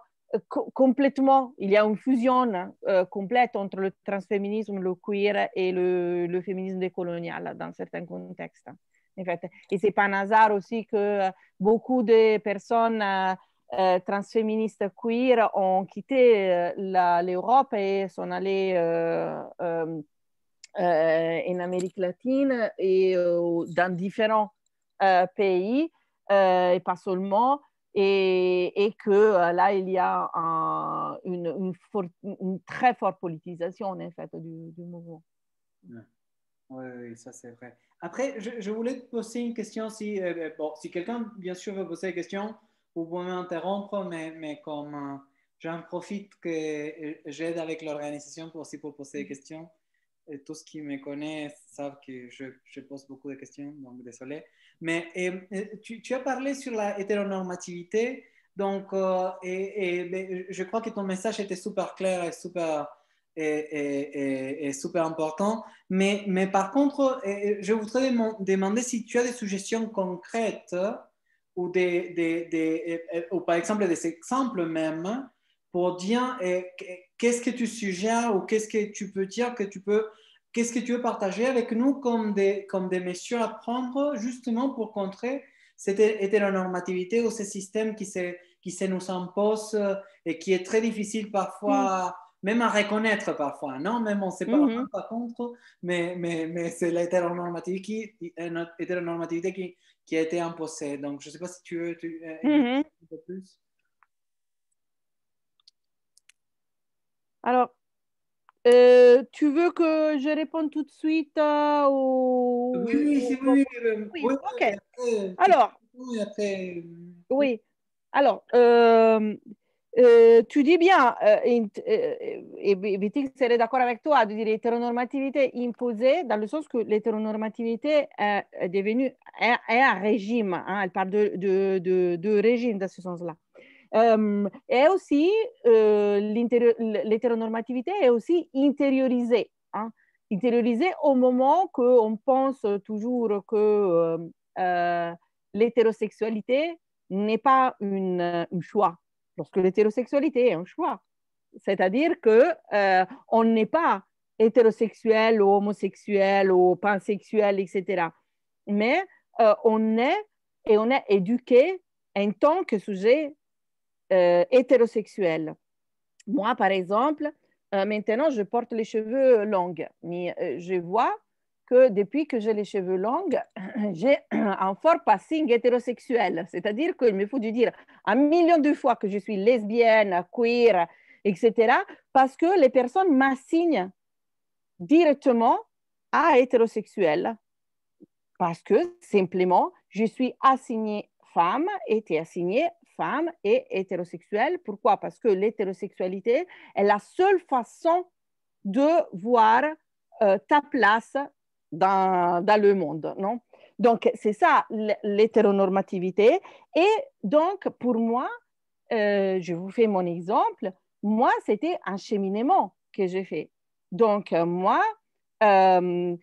complètement, il y a une fusion complète entre le transféminisme, le queer et le féminisme décolonial dans certains contextes. En fait. Et c'est pas un hasard aussi que beaucoup de personnes transféministes queer ont quitté l'Europe et sont allées en Amérique latine et dans différents pays, et pas seulement, et que là, il y a une très forte politisation en fait, du mouvement. Ouais. Oui, oui, ça c'est vrai. Après, je voulais te poser une question. Si, bon, si quelqu'un, bien sûr, veut poser des questions, vous pouvez m'interrompre, mais comme j'en profite que j'aide avec l'organisation aussi pour poser des questions. Et tous ceux qui me connaissent savent que je pose beaucoup de questions, donc désolé. Mais tu as parlé sur la hétéronormativité, donc, je crois que ton message était super clair et super, et super important. Mais par contre, je voudrais demander si tu as des suggestions concrètes ou, ou par exemple des exemples même pour dire qu'est-ce que tu suggères ou qu'est-ce que tu peux dire que tu peux, qu'est-ce que tu veux partager avec nous comme des mesures à prendre justement pour contrer cette hétéronormativité ou ce système qui se nous impose et qui est très difficile parfois, même à reconnaître parfois, non? Même on ne se parle Mm-hmm. pas contre, mais c'est l'hétéronormativité qui a été imposée. Donc, je ne sais pas si tu veux Mm-hmm. un peu plus. Alors, tu veux que je réponde tout de suite Oui, oui, ou oui, oui, oui, ok. après, Alors, et après, oui. oui. Alors, tu dis bien, et Betty serait d'accord avec toi, de dire hétéronormativité imposée, dans le sens que l'hétéronormativité est devenue est un régime. Hein, elle parle de régime dans ce sens-là. Et aussi, l'hétéronormativité est aussi intériorisée. Hein, intériorisée au moment qu'on pense toujours que l'hétérosexualité n'est pas un choix. Lorsque l'hétérosexualité est un choix. C'est-à-dire que on n'est pas hétérosexuel ou homosexuel ou pansexuel, etc. Mais on est et on est éduqué en tant que sujet hétérosexuel. Moi, par exemple, maintenant, je porte les cheveux longs, mais je vois que depuis que j'ai les cheveux longs, j'ai un fort passing hétérosexuel. C'est-à-dire qu'il me faut dire 1 million de fois que je suis lesbienne, queer, etc., parce que les personnes m'assignent directement à hétérosexuel. Parce que simplement, je suis assignée femme, été assignée femme et hétérosexuelle. Pourquoi? Parce que l'hétérosexualité est la seule façon de voir ta place dans le monde. Non? Donc, c'est ça l'hétéronormativité. Et donc, pour moi, je vous fais mon exemple, moi, c'était un cheminement que j'ai fait. Donc, moi, euh,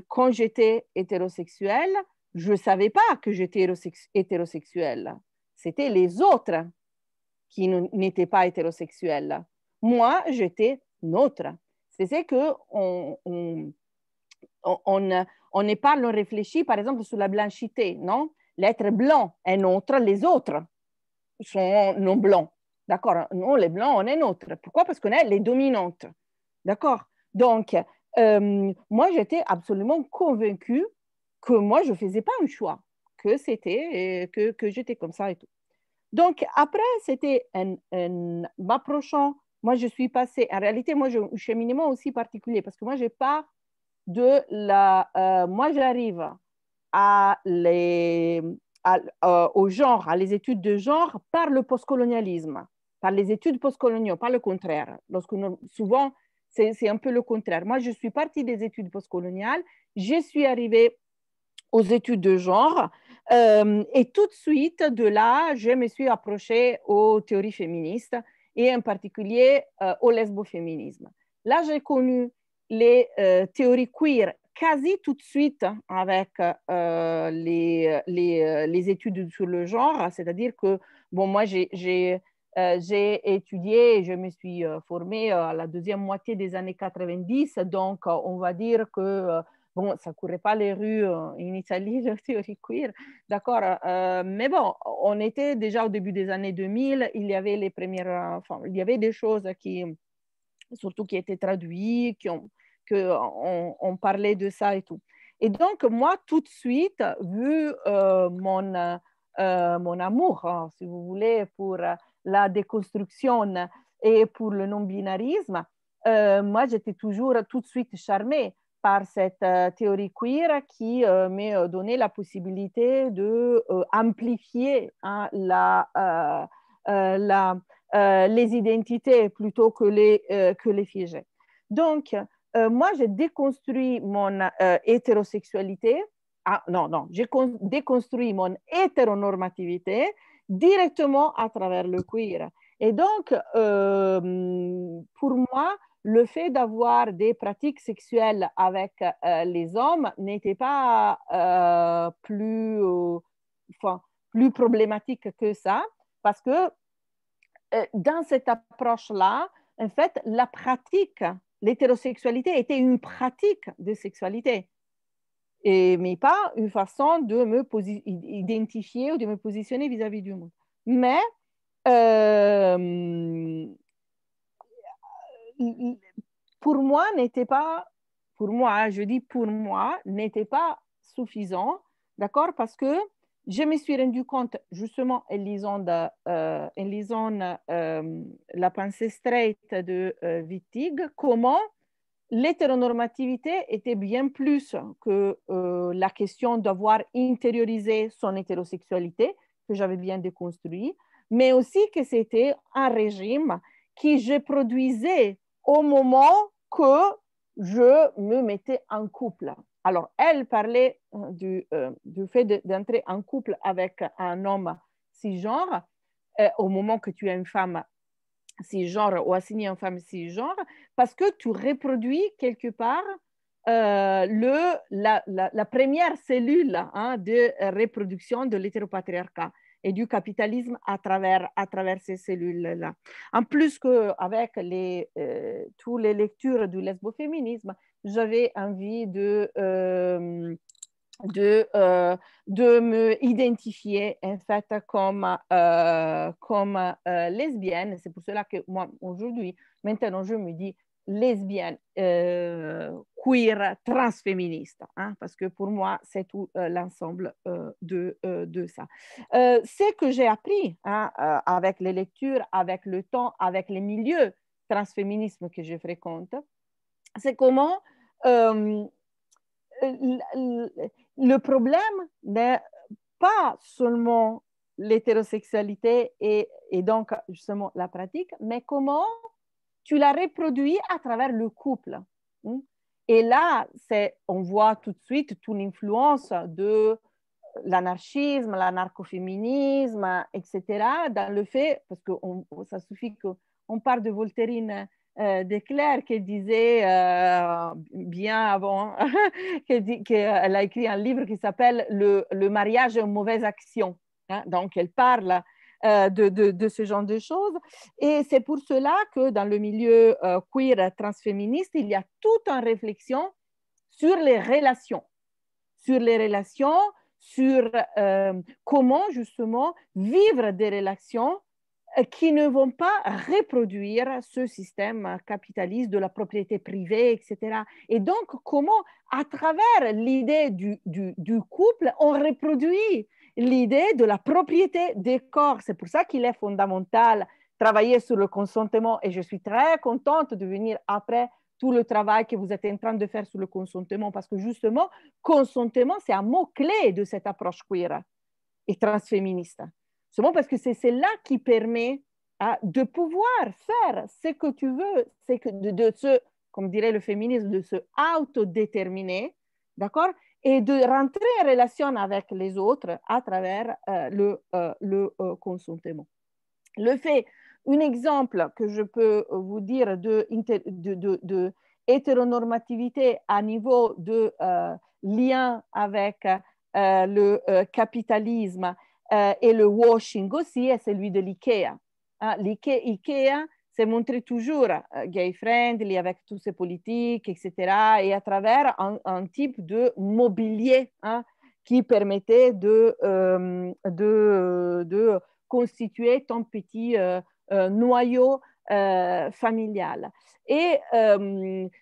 quand j'étais hétérosexuelle, je ne savais pas que j'étais hétérosexuelle. C'était les autres qui n'étaient pas hétérosexuels. Moi, j'étais neutre. C'est que on ne parle, on réfléchit par exemple sur la blanchité, non? L'être blanc est neutre, les autres sont non blancs. D'accord? Nous, les blancs, on est neutre. Pourquoi? Parce qu'on est les dominantes. D'accord? Donc, moi, j'étais absolument convaincue que moi, je ne faisais pas un choix, que c'était, que j'étais comme ça et tout. Donc, après, c'était m'approchant. Moi, je suis passée. En réalité, moi, j'ai un cheminement aussi particulier parce que moi, je pars de la. Moi, j'arrive au genre, à les études de genre par le postcolonialisme, par les études postcoloniaux, pas le contraire. Souvent, c'est un peu le contraire. Moi, je suis partie des études postcoloniales, je suis arrivée aux études de genre, et tout de suite, de là, je me suis approchée aux théories féministes et en particulier au lesboféminisme. Là, j'ai connu les théories queer quasi tout de suite avec les études sur le genre, c'est-à-dire que, bon, moi, j'ai étudié et je me suis formée à la deuxième moitié des années 90, donc on va dire que bon, ça ne courait pas les rues en Italie, la théorie queer, d'accord, mais bon, on était déjà au début des années 2000, il y avait les premières, enfin, il y avait des choses surtout qui étaient traduites, on parlait de ça et tout. Et donc, moi, tout de suite, vu mon amour, hein, si vous voulez, pour la déconstruction et pour le non-binarisme, moi, j'étais toujours tout de suite charmée par cette théorie queer qui m'a donné la possibilité d'amplifier hein, les identités plutôt que les figer. Donc, moi, j'ai déconstruit mon hétérosexualité. Ah, non, j'ai déconstruit mon hétéronormativité directement à travers le queer. Et donc, pour moi, le fait d'avoir des pratiques sexuelles avec les hommes n'était pas plus problématique que ça, parce que dans cette approche-là, en fait, la pratique, l'hétérosexualité était une pratique de sexualité, mais pas une façon de me identifier ou de me positionner vis-à-vis du monde. Mais pour moi, je dis pour moi, n'était pas suffisant, d'accord, parce que je me suis rendu compte, justement, en lisant La pensée straight de Wittig, comment l'hétéronormativité était bien plus que la question d'avoir intériorisé son hétérosexualité, que j'avais bien déconstruit, mais aussi que c'était un régime qui je produisais au moment que je me mettais en couple. Alors, elle parlait du fait d'entrer en couple avec un homme cisgenre au moment que tu es une femme cisgenre ou assigné une femme cisgenre, parce que tu reproduis quelque part la première cellule hein, de reproduction de l'hétéropatriarcat et du capitalisme à travers ces cellules-là. En plus qu'avec toutes les lectures du lesboféminisme, j'avais envie de me identifier en fait comme lesbienne. C'est pour cela que moi, aujourd'hui, maintenant, je me dis lesbienne, queer, transféministe, hein, parce que pour moi, c'est tout l'ensemble de ça. Ce que j'ai appris hein, avec les lectures, avec le temps, avec les milieux transféminisme que je fréquente, c'est comment le problème n'est pas seulement l'hétérosexualité et donc justement la pratique, mais comment tu la reproduis à travers le couple. Et là, on voit tout de suite toute l'influence de l'anarchisme, l'anarchoféminisme, etc., dans le fait, parce que ça suffit qu'on parle de Voltairine de Clerc qui disait bien avant qu'elle a écrit un livre qui s'appelle le mariage est une mauvaise action. Hein? Donc, elle parle de ce genre de choses. Et c'est pour cela que dans le milieu queer transféministe, il y a toute une réflexion sur les relations, sur comment justement vivre des relations qui ne vont pas reproduire ce système capitaliste de la propriété privée, etc. Et donc, comment, à travers l'idée du couple, on reproduit l'idée de la propriété des corps. C'est pour ça qu'il est fondamental travailler sur le consentement. Et je suis très contente de venir après tout le travail que vous êtes en train de faire sur le consentement, parce que justement, consentement, c'est un mot-clé de cette approche queer et transféministe. Seulement parce que c'est celle-là qui permet de pouvoir faire ce que tu veux, c'est que de se, comme dirait le féminisme, de se autodéterminer, d'accord, et de rentrer en relation avec les autres à travers le consentement. Le fait, un exemple que je peux vous dire de hétéronormativité à niveau de lien avec le capitalisme et le washing aussi est celui de l'IKEA. L'IKEA s'est montré toujours gay-friendly avec toutes ses politiques, etc. et à travers un type de mobilier qui permettait de constituer ton petit noyau familial. Et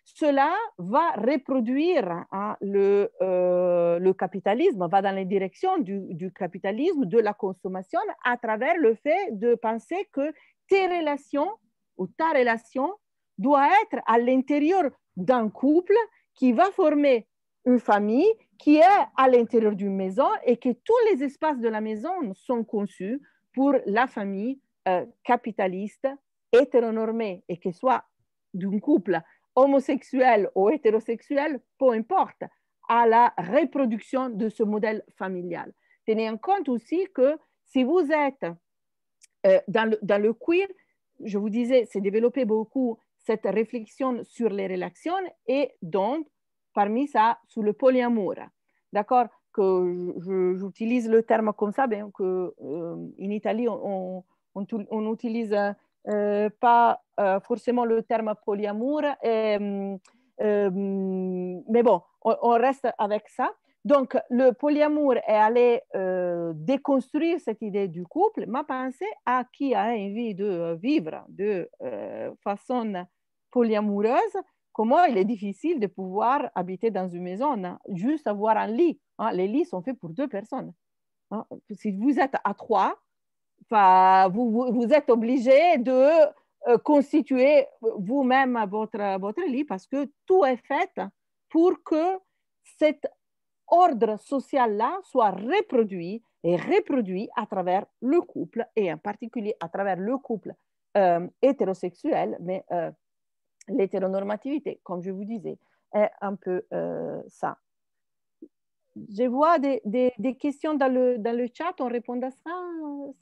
cela va reproduire le capitalisme, va dans les directions du capitalisme, de la consommation, à travers le fait de penser que tes relations ou ta relation doit être à l'intérieur d'un couple qui va former une famille qui est à l'intérieur d'une maison et que tous les espaces de la maison sont conçus pour la famille capitaliste, hétéronormée, et que soit d'un couple homosexuel ou hétérosexuel, peu importe, à la reproduction de ce modèle familial. Tenez en compte aussi que si vous êtes dans le queer, je vous disais, c'est développé beaucoup cette réflexion sur les relations et donc, parmi ça, sur le polyamour. D'accord? Que j'utilise le terme comme ça, bien que en Italie, on n'utilise pas forcément le terme polyamour, mais bon, on reste avec ça. Donc, le polyamour est allé déconstruire cette idée du couple, m'a pensé à qui a envie de vivre de façon polyamoureuse, comment il est difficile de pouvoir habiter dans une maison, juste avoir un lit. Les lits sont faits pour 2 personnes. Si vous êtes à 3, vous êtes obligé de constituer vous-même votre lit parce que tout est fait pour que cet ordre social-là soit reproduit et reproduit à travers le couple et en particulier à travers le couple hétérosexuel, mais l'hétéronormativité, comme je vous disais, est un peu ça. Je vois des questions dans le chat, on répond à ça,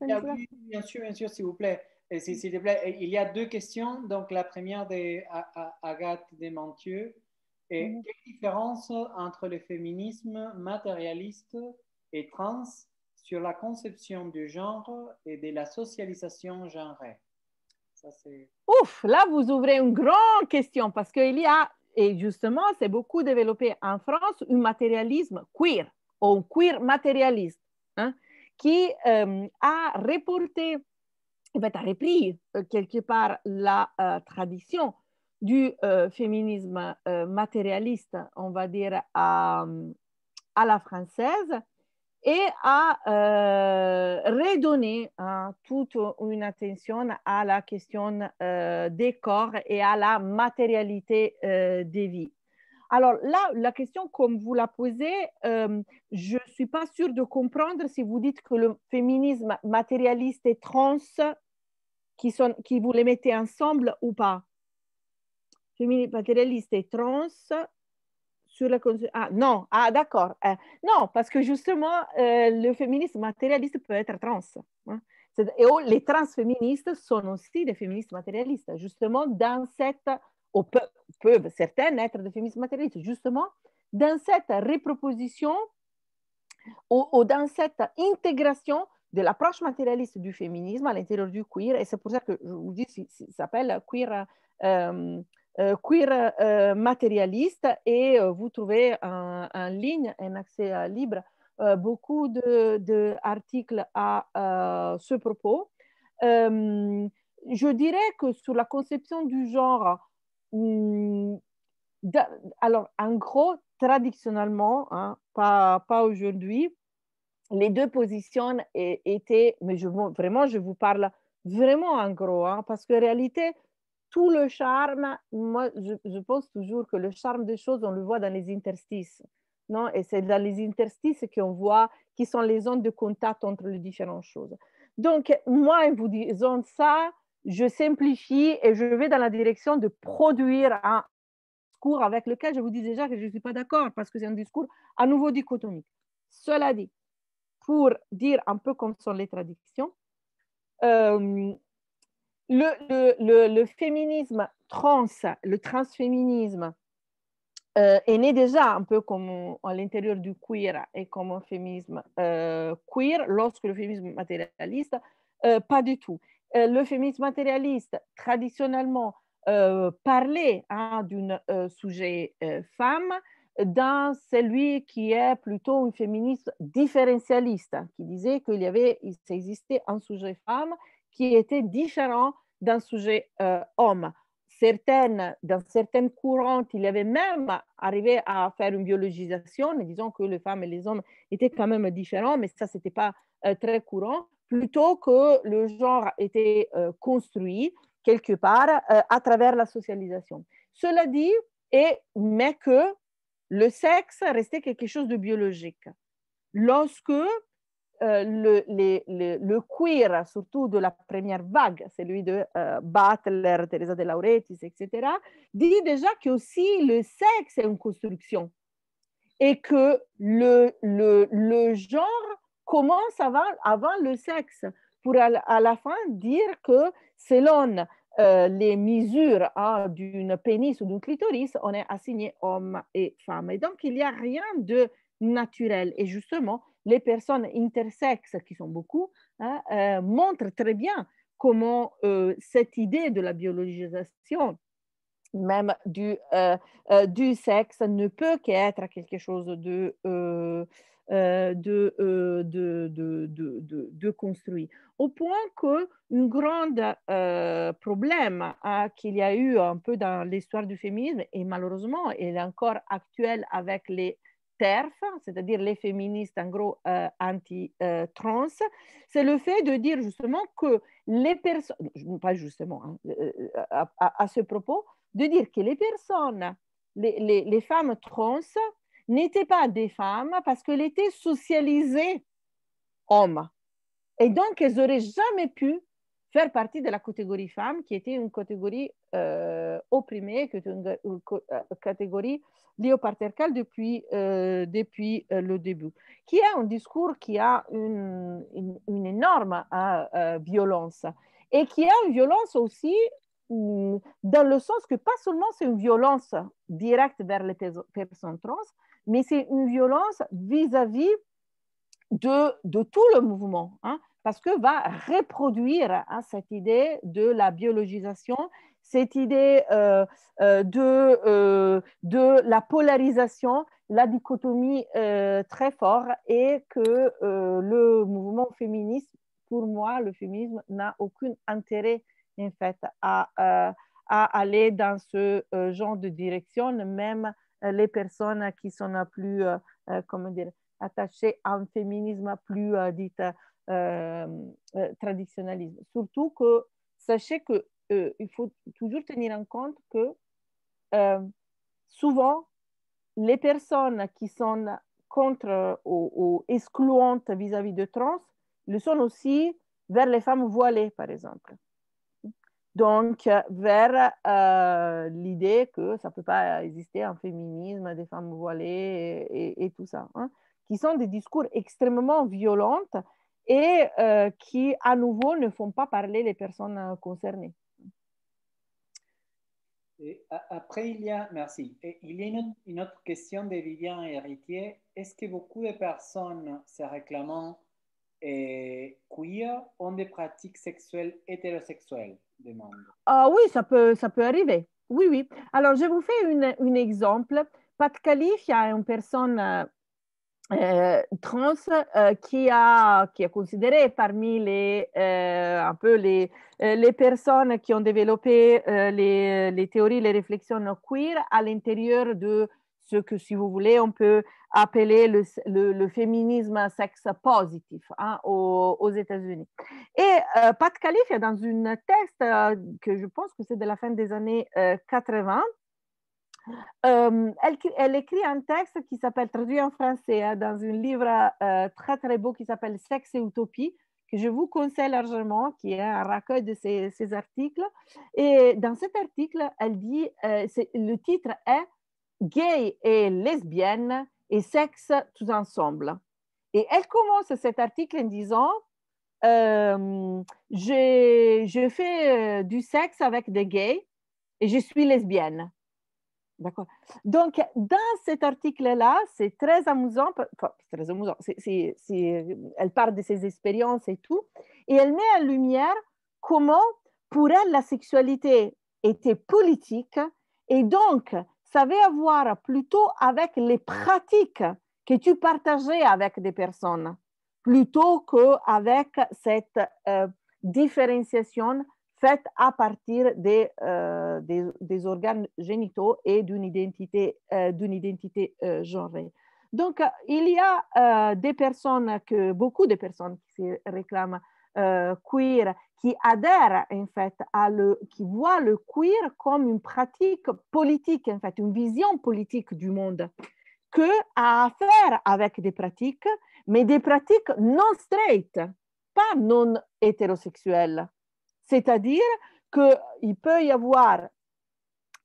Oui, bien sûr, s'il vous plaît. S'il te plaît, il y a 2 questions. Donc, la première d'Agathe Desmontieux. Quelle différence entre le féminisme matérialiste et trans sur la conception du genre et de la socialisation genrée? Ça, ouf, là, vous ouvrez une grande question parce qu'il y a, et justement, c'est beaucoup développé en France, un matérialisme queer, ou un queer matérialiste, qui a reporté, en fait, a repris quelque part la tradition du féminisme matérialiste, on va dire, à la française, et à redonner toute une attention à la question des corps et à la matérialité des vies. Alors là, la question, comme vous la posez, je ne suis pas sûre de comprendre si vous dites que le féminisme matérialiste et trans, qui vous les mettez ensemble ou pas. Féminisme matérialiste et trans, sur la non, d'accord. Non, parce que justement, le féminisme matérialiste peut être trans. Et les transféministes sont aussi des féministes matérialistes. Justement, dans cette, ou peuvent certaines être des féministes matérialistes, justement, dans cette reproposition ou dans cette intégration de l'approche matérialiste du féminisme à l'intérieur du queer. Et c'est pour ça que je vous dis, ça s'appelle queer matérialiste et vous trouvez en ligne, en accès libre, beaucoup d'articles à ce propos. Je dirais que sur la conception du genre, alors en gros, traditionnellement, pas aujourd'hui, les 2 positions étaient, mais vraiment, je vous parle vraiment en gros, parce qu'en réalité, tout le charme, moi, je pense toujours que le charme des choses, on le voit dans les interstices. Non? Et c'est dans les interstices qu'on voit qui sont les zones de contact entre les différentes choses. Donc, moi, en vous disant ça, je simplifie et je vais dans la direction de produire un discours avec lequel je vous dis déjà que je ne suis pas d'accord parce que c'est un discours à nouveau dichotomique. Cela dit, pour dire un peu comme sont les traductions, le féminisme trans, le transféminisme, est né déjà un peu comme à l'intérieur du queer et comme un féminisme queer, lorsque le féminisme matérialiste, pas du tout. Le féminisme matérialiste, traditionnellement, parlait d'un sujet femme dans celui qui est plutôt un féministe différentialiste, qui disait qu'il existait un sujet femme qui était différent d'un sujet homme. Dans certaines courantes, il y avait même arrivé à faire une biologisation, disons que les femmes et les hommes étaient quand même différents, mais ça, ce n'était pas très courant, plutôt que le genre était construit quelque part à travers la socialisation. Cela dit, mais que le sexe restait quelque chose de biologique. Lorsque le queer, surtout de la première vague, celui de Butler, Teresa de Lauretis, etc., dit déjà que aussi le sexe est une construction et que le genre commence avant le sexe pour à la fin dire que selon les mesures d'une pénis ou d'un clitoris, on est assigné homme et femme. Et donc, il n'y a rien de naturel. Et justement, les personnes intersexes, qui sont beaucoup, montrent très bien comment cette idée de la biologisation même du sexe ne peut qu'être quelque chose de construit. Au point qu'un grand problème qu'il y a eu un peu dans l'histoire du féminisme, et malheureusement, il est encore actuel avec les TERF, c'est-à-dire les féministes en gros anti-trans, c'est le fait de dire justement que les personnes, pas justement, à ce propos, de dire que les personnes, les femmes trans, n'étaient pas des femmes parce qu'elles étaient socialisées hommes. Et donc, elles n'auraient jamais pu faire partie de la catégorie femme, qui était une catégorie opprimée, qui était une catégorie liée au patriarcal depuis le début, qui est un discours qui a une énorme violence et qui a une violence aussi dans le sens que pas seulement c'est une violence directe vers les personnes trans, mais c'est une violence vis-à-vis de tout le mouvement, parce que va reproduire cette idée de la biologisation, cette idée de la polarisation, la dichotomie très fort, et que le mouvement féministe, pour moi, le féminisme n'a aucun intérêt en fait à aller dans ce genre de direction, même les personnes qui sont plus, comment dire, attachées à un féminisme plus dit traditionnalisme. Surtout que sachez que il faut toujours tenir en compte que souvent les personnes qui sont contre ou excluantes vis-à-vis de trans le sont aussi vers les femmes voilées, par exemple. Donc, vers l'idée que ça ne peut pas exister un féminisme des femmes voilées et tout ça, qui sont des discours extrêmement violents et qui, à nouveau, ne font pas parler les personnes concernées. Et après, merci. Et il y a une autre question de Vivian Héritier. Est-ce que beaucoup de personnes se réclamant queer ont des pratiques sexuelles hétérosexuelles? Demande. Ah oui, ça peut arriver. Oui, oui. Alors, je vous fais un exemple. Pat Califia est une personne trans qui est considérée parmi un peu les personnes qui ont développé les théories, les réflexions queer à l'intérieur de ce que, si vous voulez, on peut appeler le féminisme sexe positif hein, aux États-Unis. Et Pat Califia, dans un texte que je pense que c'est de la fin des années 80, elle écrit un texte qui s'appelle, traduit en français, hein, dans un livre très très beau qui s'appelle Sexe et Utopie, que je vous conseille largement, qui est un recueil de ces articles. Et dans cet article, elle dit, le titre est Gay et lesbienne et sexe tous ensemble. Et elle commence cet article en disant, je fais du sexe avec des gays et je suis lesbienne. D'accord. Donc, dans cet article-là, c'est très amusant, enfin, très amusant. Elle parle de ses expériences et tout, et elle met en lumière comment, pour elle, la sexualité était politique, et donc, ça avait à voir plutôt avec les pratiques que tu partageais avec des personnes, plutôt qu'avec cette différenciation faite à partir des organes génitaux et d'une identité genrée. Donc, il y a des personnes, beaucoup de personnes qui se réclament queer, qui adhèrent en fait qui voient le queer comme une pratique politique, en fait, une vision politique du monde, que à faire avec des pratiques, mais des pratiques non straight, pas non hétérosexuelles. C'est-à-dire qu'il peut y avoir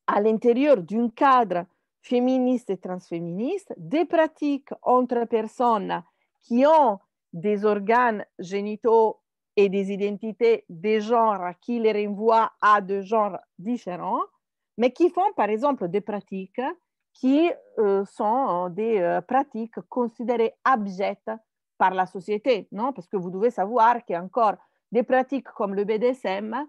à l'intérieur d'un cadre féministe et transféministe des pratiques entre personnes qui ont des organes génitaux et des identités des genres qui les renvoient à deux genres différents, mais qui font par exemple des pratiques qui sont des pratiques considérées abjectes par la société, non? Parce que vous devez savoir qu'il y a encore des pratiques comme le BDSM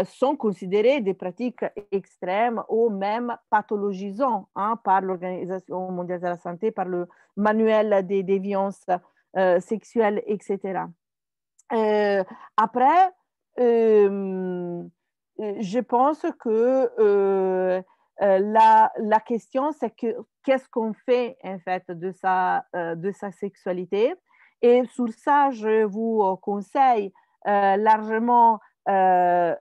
sont considérées des pratiques extrêmes ou même pathologisantes hein, par l'Organisation mondiale de la santé, par le manuel des déviances sexuelles, etc. Après, je pense que la question, c'est qu'est-ce qu'on fait en fait de sa sexualité. Et sur ça, je vous conseille largement hein,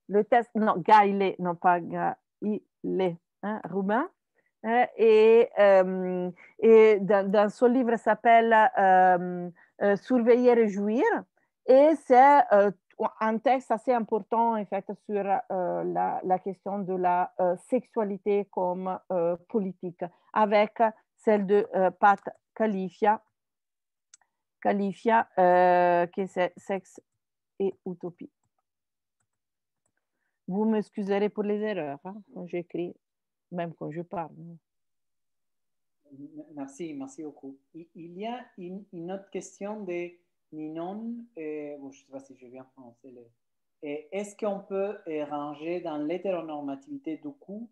le test, non, Gaïlé, non pas Gaïlé, hein, Roumain. Et dans son livre s'appelle Surveiller et jouir. Et c'est un texte assez important en fait sur la question de la sexualité comme politique, avec celle de Pat Califia, qui c'est Sexe et Utopie. Vous m'excuserez pour les erreurs hein, quand j'écris, même quand je parle. Merci, merci beaucoup. Il y a une autre question de Ninon, bon, je ne sais pas si je viens prononcer le. Est-ce qu'on peut ranger dans l'hétéronormativité du coup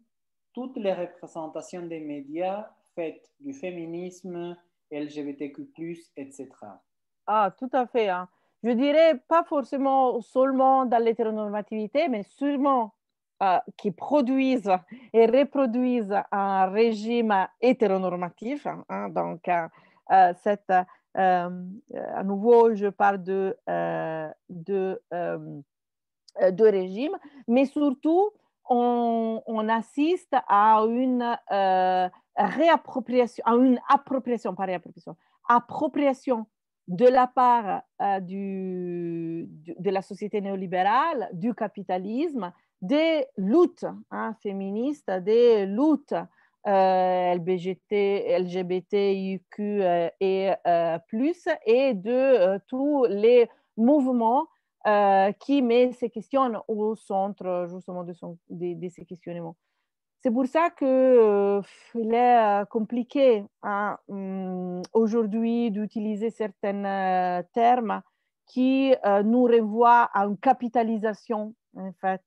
toutes les représentations des médias faites du féminisme, LGBTQ+, etc. Ah, tout à fait. Hein. Je dirais pas forcément seulement dans l'hétéronormativité, mais sûrement qui produisent et reproduisent un régime hétéronormatif. Hein, donc, à nouveau, je parle de régime, mais surtout, on assiste à une réappropriation, à une appropriation, pas réappropriation, appropriation de la part de la société néolibérale, du capitalisme, des luttes hein, féministes, des luttes LGBTIQ et plus, et de tous les mouvements qui met ces questions au centre justement de ces questionnements. C'est pour ça qu'il est compliqué hein, aujourd'hui d'utiliser certains termes qui nous renvoient à une capitalisation en fait,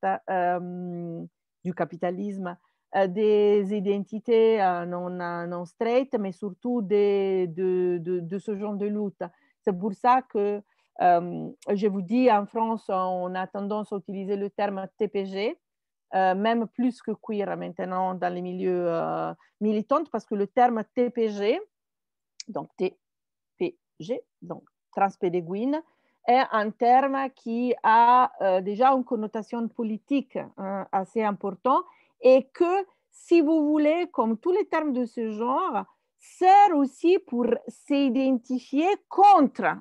du capitalisme, des identités non straight, mais surtout de ce genre de lutte. C'est pour ça que je vous dis, en France, on a tendance à utiliser le terme TPG, même plus que queer maintenant dans les milieux militants, parce que le terme TPG, donc TPG, donc transpédéguine, est un terme qui a déjà une connotation politique assez importante et que, si vous voulez, comme tous les termes de ce genre, sert aussi pour s'identifier contre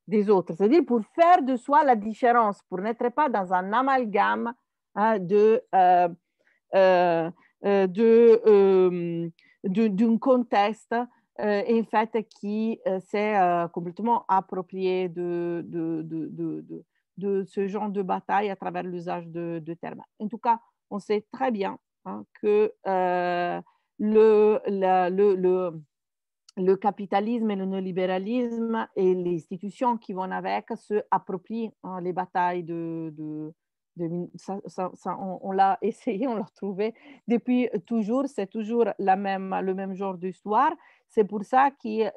des autres, c'est-à-dire pour faire de soi la différence, pour n'être pas dans un amalgame d'un contexte en fait qui s'est complètement approprié de ce genre de bataille à travers l'usage de termes. En tout cas, on sait très bien que le capitalisme et le néolibéralisme et les institutions qui vont avec se approprient les batailles on l'a essayé, on l'a trouvé depuis toujours, c'est toujours le même genre d'histoire. C'est pour ça qu'il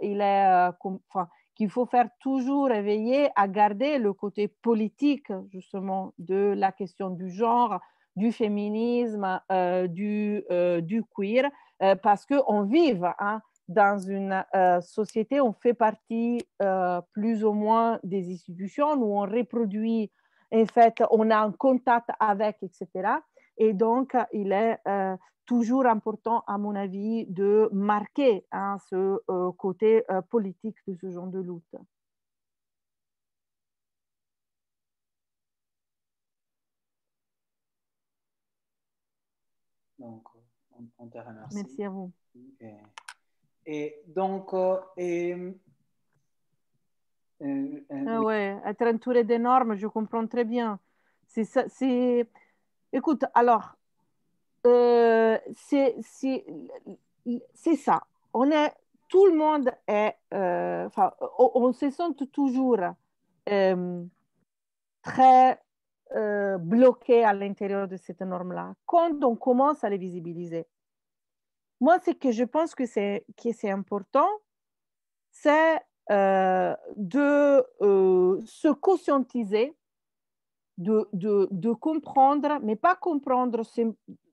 faut faire toujours veiller à garder le côté politique justement de la question du genre, du féminisme, du queer, parce qu'on vit dans une société, on fait partie plus ou moins des institutions où on reproduit, en fait, on a un contact avec, etc. Et donc, il est toujours important, à mon avis, de marquer ce côté politique de ce genre de lutte. Donc, on te remercie. Merci à vous. Et donc, ouais, être entouré des normes, je comprends très bien. Écoute, alors, c'est ça. Tout le monde est, on se sent toujours très bloqué à l'intérieur de cette norme-là. Quand on commence à les visibiliser, moi, ce que je pense que c'est important, c'est de se conscientiser, de comprendre, mais pas comprendre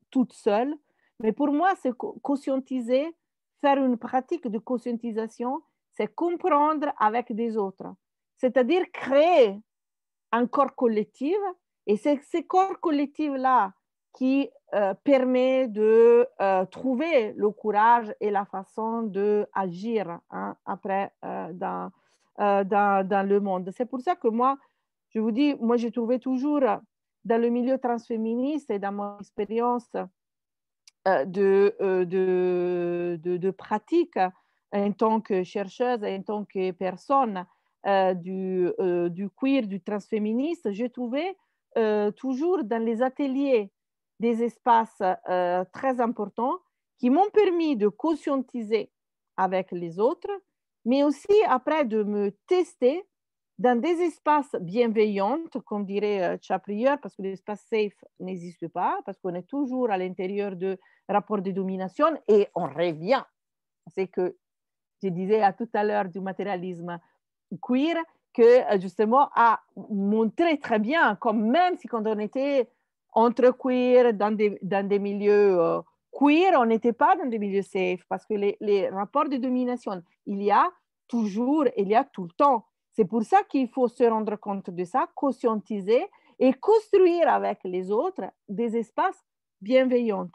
toute seule, mais pour moi, c'est conscientiser, faire une pratique de conscientisation, c'est comprendre avec des autres. C'est-à-dire créer un corps collectif, et c'est ce corps collectif-là qui permet de trouver le courage et la façon d'agir après dans le monde. C'est pour ça que moi, je vous dis, moi j'ai trouvé toujours dans le milieu transféministe et dans mon expérience de pratique en tant que chercheuse, en tant que personne du queer, du transféministe, j'ai trouvé toujours dans les ateliers des espaces très importants qui m'ont permis de conscientiser avec les autres, mais aussi après de me tester dans des espaces bienveillants, comme dirait Chaprier, parce que l'espace safe n'existe pas, parce qu'on est toujours à l'intérieur de rapports de domination et on revient. C'est que je disais tout à l'heure du matérialisme queer, que justement a montré très bien, comme même si quand on était entre queer dans des milieux queer, on n'était pas dans des milieux safe, parce que les rapports de domination, il y a toujours, il y a tout le temps. C'est pour ça qu'il faut se rendre compte de ça, conscientiser et construire avec les autres des espaces bienveillants.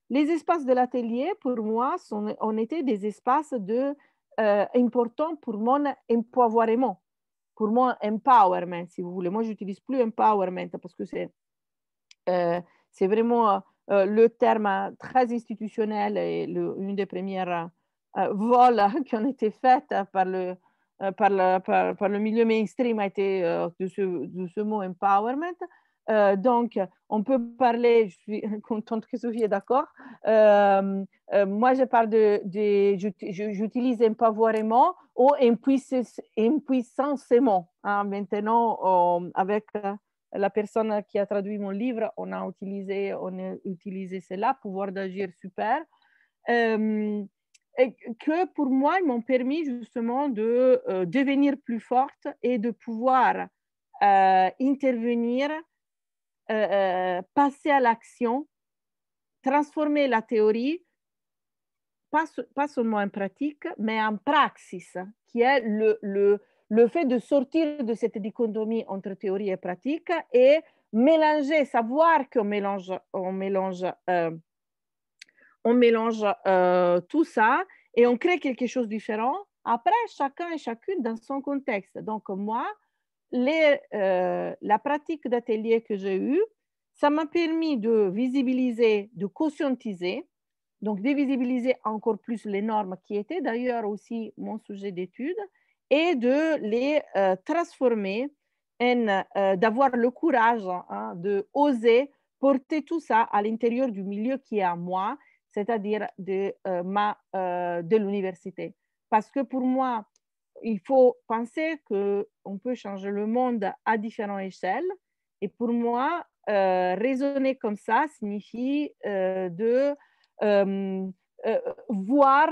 Les espaces de l'atelier, pour moi, ont été des espaces importants pour mon empowerment, pour mon empowerment, si vous voulez. Moi, j'utilise plus empowerment parce que c'est vraiment le terme très institutionnel et une des premières vols qui ont été faites par le milieu mainstream a été de ce mot empowerment. Donc, on peut parler, je suis contente que Sophie est d'accord. Moi, je parle j'utilise empowerment ou impuissancement. Maintenant, avec la personne qui a traduit mon livre, on a utilisé cela, pouvoir d'agir super. Et que pour moi, ils m'ont permis justement de devenir plus forte et de pouvoir intervenir passer à l'action, transformer la théorie, pas seulement en pratique, mais en praxis, qui est le fait de sortir de cette dichotomie entre théorie et pratique et mélanger, savoir qu'on mélange, on mélange tout ça et on crée quelque chose de différent. Après, chacun et chacune dans son contexte. Donc, moi, la pratique d'atelier que j'ai eue, ça m'a permis de visibiliser, de conscientiser, donc dévisibiliser encore plus les normes qui étaient d'ailleurs aussi mon sujet d'étude et de les transformer, d'avoir le courage de oser porter tout ça à l'intérieur du milieu qui est à moi, c'est-à-dire de l'université. Parce que pour moi, il faut penser qu'on peut changer le monde à différentes échelles. Et pour moi, raisonner comme ça signifie de voir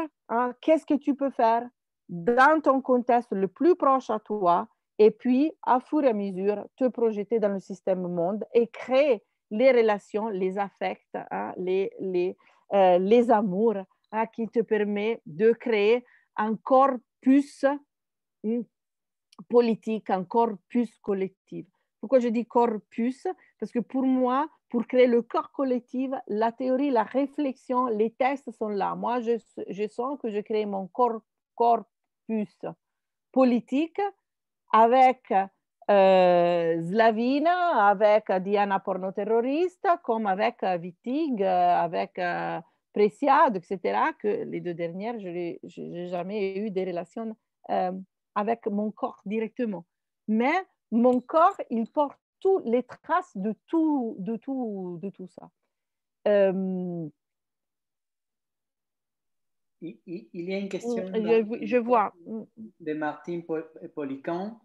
qu'est-ce que tu peux faire dans ton contexte le plus proche à toi et puis, à fur et à mesure, te projeter dans le système monde et créer les relations, les affects, les amours qui te permet de créer encore plus politique, encore plus collective. Pourquoi je dis corpus? Parce que pour moi, pour créer le corps collectif, la théorie, la réflexion, les textes sont là. Moi, je sens que je crée mon corpus politique avec Slavina, avec Diana pornoterroriste, comme avec Wittig, avec Preciado, etc., que les deux dernières, je n'ai jamais eu des relations avec mon corps directement. Mais mon corps, il porte toutes les traces de tout ça. Il y a une question Je vois. de Martine Polican.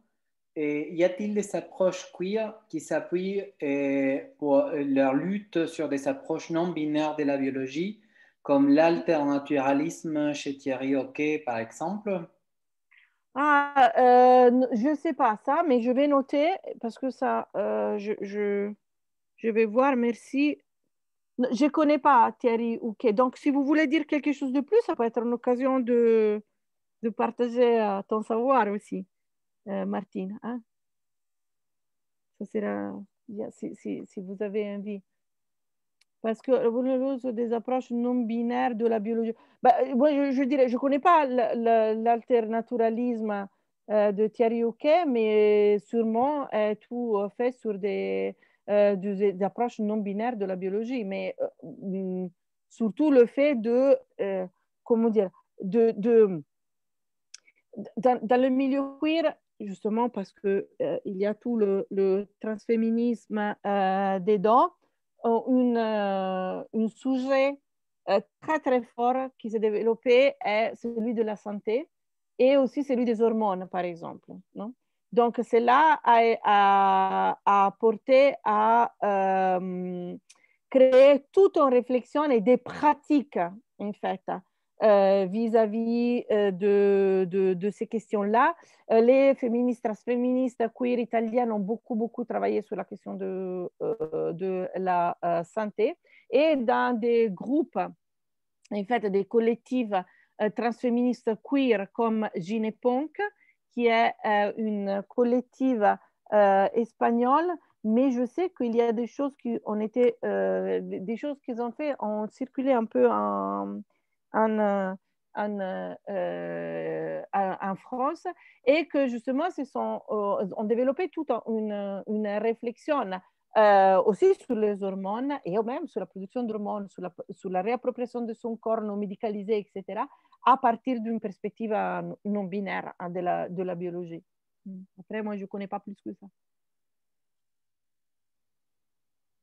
Y a-t-il des approches queer qui s'appuient pour leur lutte sur des approches non binaires de la biologie, comme l'alternaturalisme chez Thierry Oquet, par exemple? Je ne sais pas ça, mais je vais noter parce que ça, je vais voir, merci. Je ne connais pas Thierry Ouquet. Donc, si vous voulez dire quelque chose de plus, ça peut être une occasion de partager ton savoir aussi, Martine. Hein? Ça sera bien si vous avez envie. Parce que l'use des approches non binaires de la biologie. Bah, moi, je dirais, je ne connais pas l'alternaturalisme de Thierry Ouquet, mais sûrement tout fait sur des approches non binaires de la biologie. Mais surtout le fait comment dire, dans le milieu queer, justement parce qu'il y a tout le transféminisme dedans, un sujet très très fort qui s'est développé est celui de la santé et aussi celui des hormones, par exemple. Non? Donc, cela a porté à créer toute une réflexion et des pratiques, en fait, vis-à-vis de ces questions-là. Les féministes, transféministes, queer italiennes ont beaucoup travaillé sur la question de la santé et dans des groupes, en fait, des collectifs transféministes queer comme Ginepunk, qui est une collective espagnole, mais je sais qu'il y a des choses qui ont été, des choses qu'ils ont fait, ont circulé un peu en, en France et que justement ont développé toute une réflexion aussi sur les hormones et même sur la production d'hormones, sur la réappropriation de son corps non médicalisé, etc., à partir d'une perspective non binaire de la biologie. Après, moi, je ne connais pas plus que ça.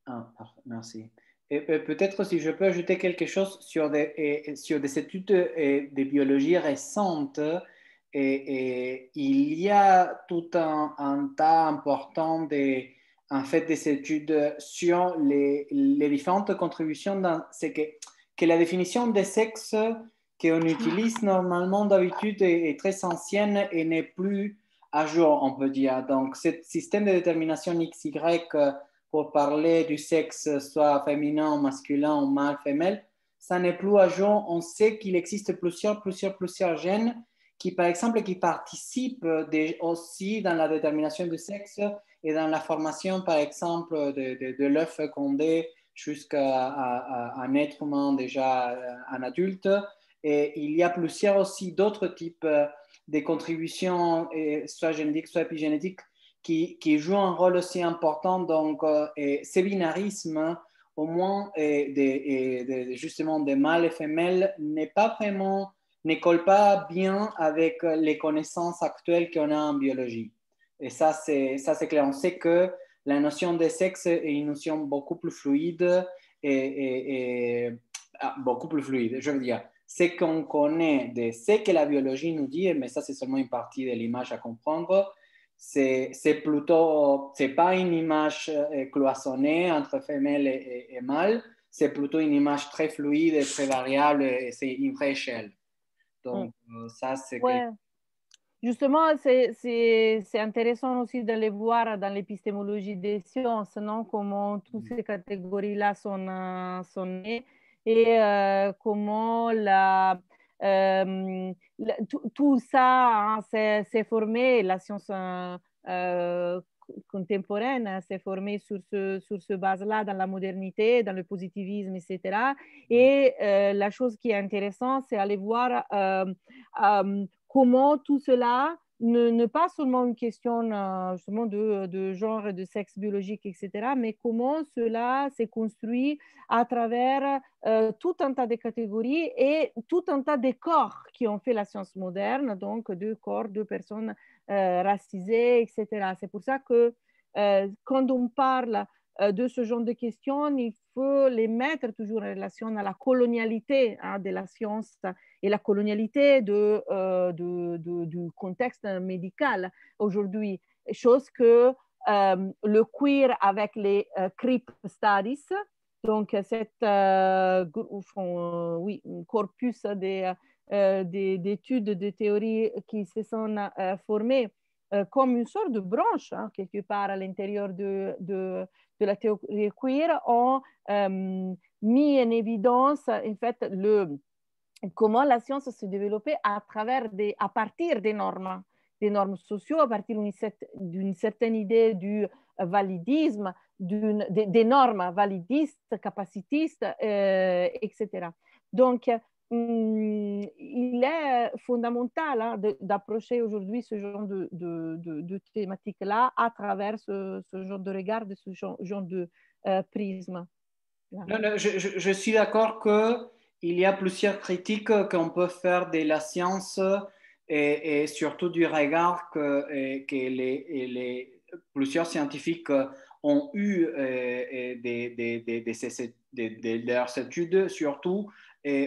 Ah, parfait, merci. Et peut-être si je peux ajouter quelque chose sur des études de biologie récentes, il y a tout un tas important en fait, des études sur les différentes contributions dans ce que la définition des sexes qu'on utilise normalement d'habitude est très ancienne et n'est plus à jour, on peut dire. Donc, ce système de détermination XY pour parler du sexe, soit féminin, masculin ou mâle, femelle, ça n'est plus à jour. On sait qu'il existe plusieurs gènes qui, par exemple, qui participent aussi dans la détermination du sexe et dans la formation, par exemple, de l'œuf fécondé jusqu'à un être humain déjà un adulte. Et il y a plusieurs aussi d'autres types de contributions, soit génétiques, soit épigénétiques, qui jouent un rôle aussi important. Donc, ces binarismes, au moins, justement, des mâles et femelles, ne colle pas bien avec les connaissances actuelles qu'on a en biologie. Et ça, c'est clair. On sait que la notion de sexe est une notion beaucoup plus fluide beaucoup plus fluide. Je veux dire, ce qu'on connaît de ce que la biologie nous dit, mais ça, c'est seulement une partie de l'image à comprendre, c'est pas une image cloisonnée entre femelle et mâle, c'est plutôt une image très fluide et très variable et c'est une vraie échelle. Donc, ça, c'est que... Ouais. Justement, c'est intéressant aussi de les voir dans l'épistémologie des sciences, non? Comment toutes ces catégories-là sont nées et comment tout ça hein, s'est formé, la science euh, contemporaine s'est formée sur ce base-là dans la modernité, dans le positivisme, etc. Et la chose qui est intéressante, c'est aller voir comment tout cela ne pas seulement une question justement de genre, de sexe biologique, etc., mais comment cela s'est construit à travers tout un tas de catégories et tout un tas de corps qui ont fait la science moderne, donc deux corps, deux personnes racisées, etc. C'est pour ça que quand on parle de ce genre de questions, il faut les mettre toujours en relation à la colonialité hein, de la science et la colonialité du contexte médical aujourd'hui. Chose que le queer avec les CRIP studies, donc cet oui, corpus d'études, de théories qui se sont formées comme une sorte de branche, hein, quelque part à l'intérieur de la théorie queer, ont mis en évidence en fait comment la science s'est développée à partir des normes sociales, à partir d'une certaine idée du validisme, des normes validistes, capacitistes, etc. Donc, il est fondamental hein, d'approcher aujourd'hui ce genre de thématique-là à travers ce genre de regard, ce genre de prisme. Non, non, je suis d'accord qu'il y a plusieurs critiques qu'on peut faire de la science et surtout du regard que plusieurs scientifiques ont eu de leurs études, surtout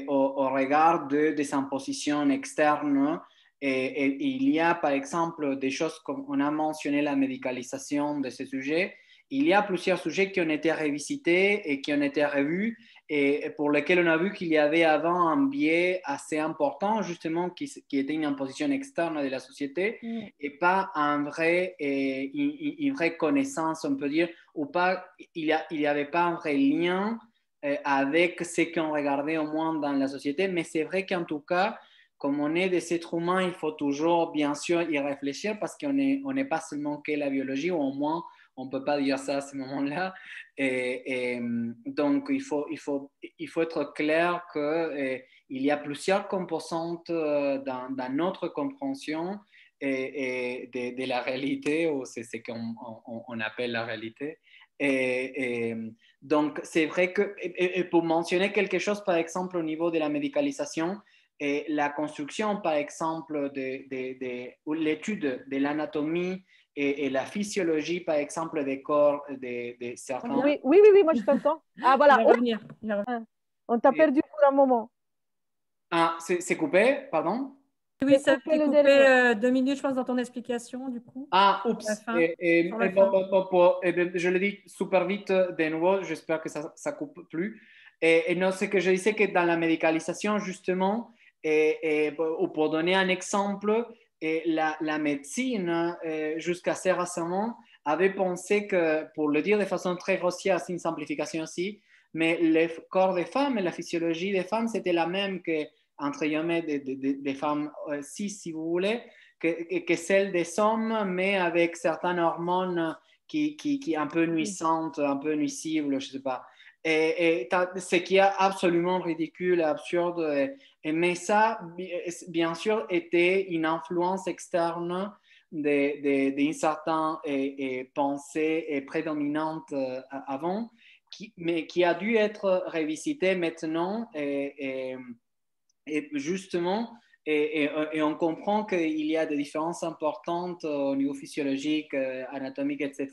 au regard des impositions externes. Et il y a par exemple des choses comme on a mentionné la médicalisation de ce sujet. Il y a plusieurs sujets qui ont été revisités et qui ont été revus et pour lesquels on a vu qu'il y avait avant un biais assez important, justement, qui était une imposition externe de la société et pas une vraie connaissance, on peut dire, ou pas, il n'y avait pas un vrai lien avec ce qu'on regardait au moins dans la société. Mais c'est vrai qu'en tout cas, comme on est des êtres humains, il faut toujours, bien sûr, y réfléchir parce qu'on n'est pas seulement que la biologie, ou au moins, on ne peut pas dire ça à ce moment-là. Donc, il faut être clair qu'il y a plusieurs composantes dans notre compréhension de la réalité, ou c'est ce qu'on appelle la réalité. Donc, c'est vrai que, pour mentionner quelque chose, par exemple, au niveau de la médicalisation, et la construction, par exemple, ou l'étude de l'anatomie et la physiologie, par exemple, des corps de certains. Oui, oui, oui, oui, moi je t'entends. Ah voilà, Il va revenir. on t'a perdu pour un moment. Ah, c'est coupé, pardon? Oui, ça a coupé été le coupé 2 minutes, je pense, dans ton explication, du coup. Ah, La oups. fin, sur la fin. Je le dis super vite de nouveau, j'espère que ça ne coupe plus. Et non, c'est que je disais que dans la médicalisation, justement, ou pour donner un exemple, la médecine, jusqu'à assez récemment, avait pensé que, pour le dire de façon très grossière, c'est une simplification aussi, mais le corps des femmes et la physiologie des femmes, c'était la même que, entre guillemets, des femmes cis, si vous voulez, que celle des hommes, mais avec certaines hormones qui un peu nuisantes, un peu nuisibles, je ne sais pas. Et ce qui est absolument ridicule et absurde. Mais ça, bien sûr, était une influence externe d'une certaine pensée prédominante avant, mais qui a dû être revisitée maintenant. Et justement, et on comprend qu'il y a des différences importantes au niveau physiologique, anatomique, etc.,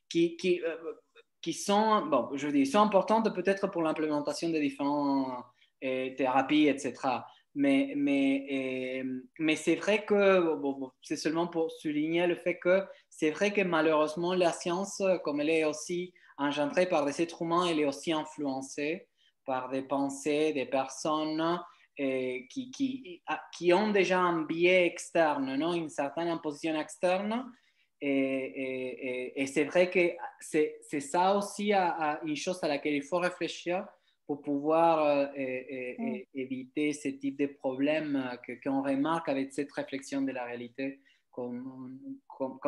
qui sont, bon, je dis, sont importantes peut-être pour l'implémentation de différentes thérapies, etc. Mais c'est vrai que, bon, c'est seulement pour souligner le fait que c'est vrai que malheureusement, la science, comme elle est aussi engendrée par des êtres humains, elle est aussi influencée par des pensées, des personnes qui ont déjà un biais externe, non? Une certaine imposition externe. Et c'est vrai que c'est ça aussi une chose à laquelle il faut réfléchir pour pouvoir éviter ce type de problèmes qu'on remarque avec cette réflexion de la réalité comme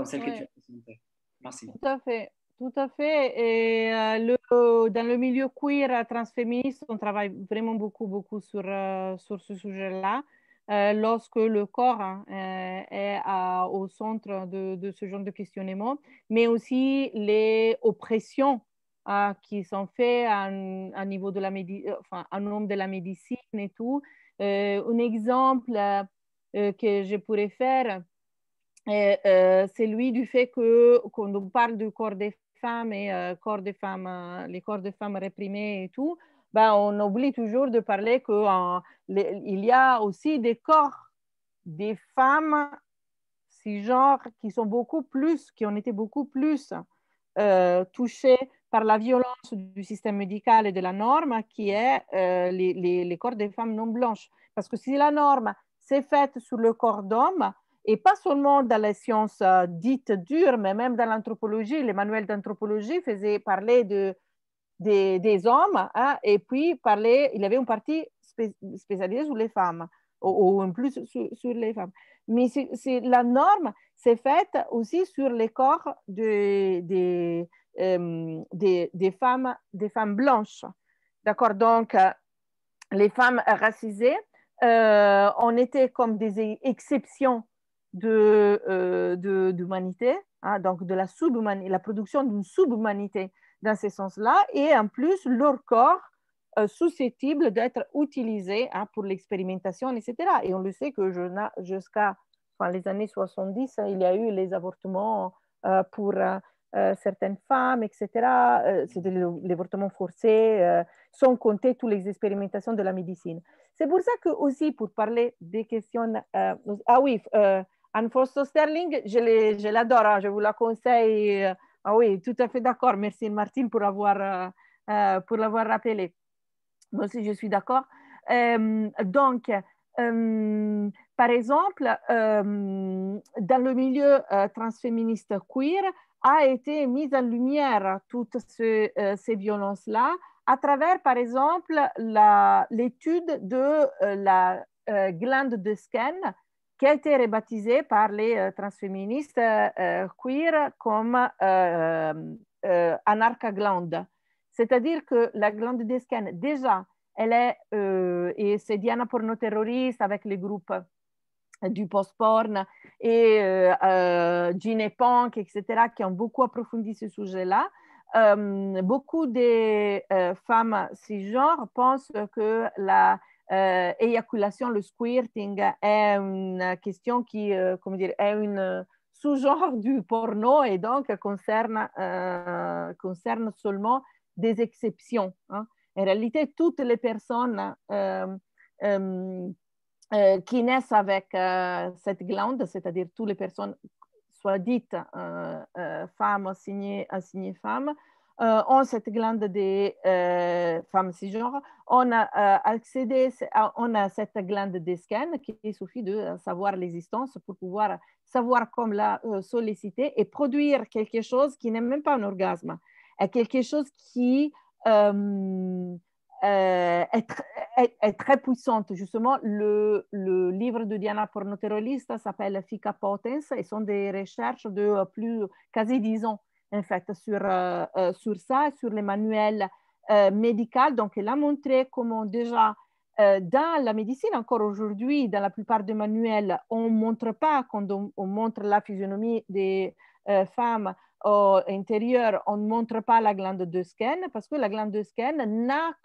celle que tu as présentée. Merci. Tout à fait, tout à fait. Et dans le milieu queer transféministe, on travaille vraiment beaucoup sur ce sujet-là. Lorsque le corps est au centre de ce genre de questionnement, mais aussi les oppressions qui sont faites à niveau de la enfin, en nom de la médecine et tout. Un exemple que je pourrais faire, c'est lui du fait que quand on parle du corps des femmes et corps des femmes, les corps des femmes réprimés et tout, ben, on oublie toujours de parler qu'il y a aussi des corps des femmes cisgenres qui ont été beaucoup plus touchées par la violence du système médical et de la norme, qui est les corps des femmes non blanches. Parce que si la norme s'est faite sur le corps d'homme, et pas seulement dans les sciences dites dures, mais même dans l'anthropologie, les manuels d'anthropologie faisaient parler des hommes, hein, et puis il y avait une partie spécialisée sur les femmes, ou en plus sur les femmes. Mais la norme s'est faite aussi sur les corps des femmes blanches. D'accord? Donc, les femmes racisées, on était comme des exceptions d'humanité, hein, donc de la production d'une subhumanité dans ce sens-là, et en plus leur corps susceptible d'être utilisé, hein, pour l'expérimentation, etc. Et on le sait que jusqu'à les années 70, il y a eu les avortements pour certaines femmes, etc. C'était l'avortement forcé, sans compter toutes les expérimentations de la médecine. C'est pour ça que aussi, pour parler des questions... ah oui, Anne Foster Sterling, je l'adore, hein, je vous la conseille. Ah oui, tout à fait d'accord. Merci Martine pour l'avoir rappelé. Moi aussi, je suis d'accord. Donc, par exemple, dans le milieu transféministe queer, a été mise en lumière toutes ces violences-là à travers, par exemple, l'étude de la glande de Skene, qui a été rebaptisée par les transféministes queer comme anarcha-glande. C'est-à-dire que la glande de Skene, déjà, elle est, et c'est Diana porno-terroriste avec les groupes du post-porn et Gene Punk, etc., qui ont beaucoup approfondi ce sujet-là. Beaucoup de femmes cisgenres pensent que la éjaculation, le squirting, est une question qui, comment dire, est une sous-genre du porno et donc concerne seulement des exceptions, hein. En réalité, toutes les personnes qui naissent avec cette glande, c'est-à-dire toutes les personnes soit dites femmes, assignées femmes, ont cette glande des femmes cisgenres, on a on a cette glande des scans qu'il suffit de savoir l'existence pour pouvoir savoir comme la solliciter et produire quelque chose qui n'est même pas un orgasme, quelque chose qui est très puissante. Justement, le livre de Diana Pornoterolista s'appelle Fica Potens et sont des recherches de plus quasi 10 ans en fait, sur ça, sur les manuels médicaux. Donc, elle a montré comment déjà dans la médecine, encore aujourd'hui, dans la plupart des manuels, on ne montre pas, quand on montre la physionomie des femmes intérieures, on ne montre pas la glande de Skene parce que la glande de Skene n'a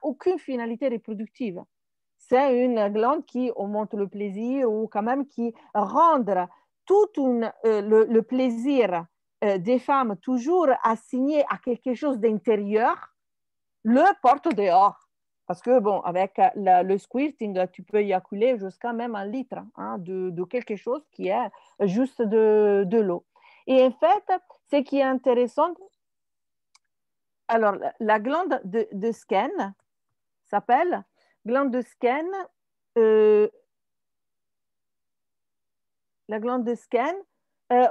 aucune finalité reproductive. C'est une glande qui augmente le plaisir ou quand même qui rend tout le plaisir des femmes toujours assignées à quelque chose d'intérieur, le porte dehors. Parce que, bon, avec le squirting, tu peux éjaculer jusqu'à même 1 litre hein, de quelque chose qui est juste de l'eau. Et en fait, ce qui est intéressant, alors, la glande de Skene s'appelle glande de Skene, la glande de Skene,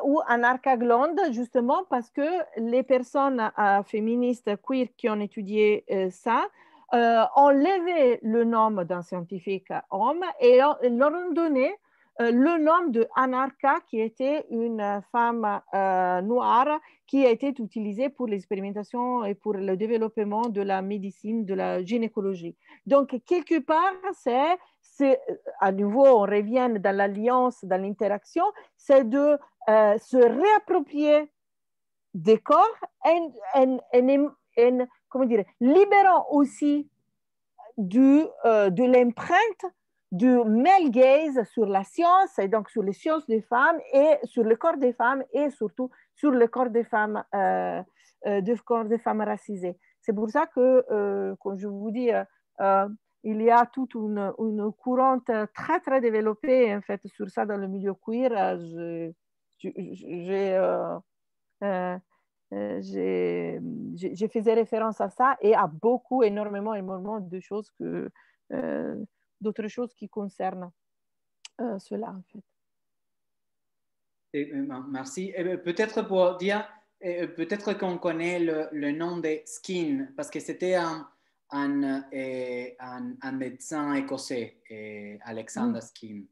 ou anarchaglande, justement parce que les personnes féministes queer qui ont étudié ça ont levé le nom d'un scientifique homme et leur ont donné le nom de Anarcha, qui était une femme noire qui a été utilisée pour l'expérimentation et pour le développement de la médecine, de la gynécologie. Donc, quelque part, à nouveau, on revient dans l'alliance, dans l'interaction, c'est de se réapproprier des corps en comment dire, libérant aussi de l'empreinte du male gaze sur la science et donc sur les sciences des femmes et sur le corps des femmes et surtout sur le corps des femmes, racisées. C'est pour ça que, comme je vous dis, il y a toute une courante très, très développée en fait, sur ça dans le milieu queer. J'ai fait référence à ça et à beaucoup, énormément de choses d'autres choses qui concernent cela en fait. Merci. Peut-être pour dire, peut-être qu'on connaît le nom de Skin, parce que c'était un médecin écossais, Alexander Skin.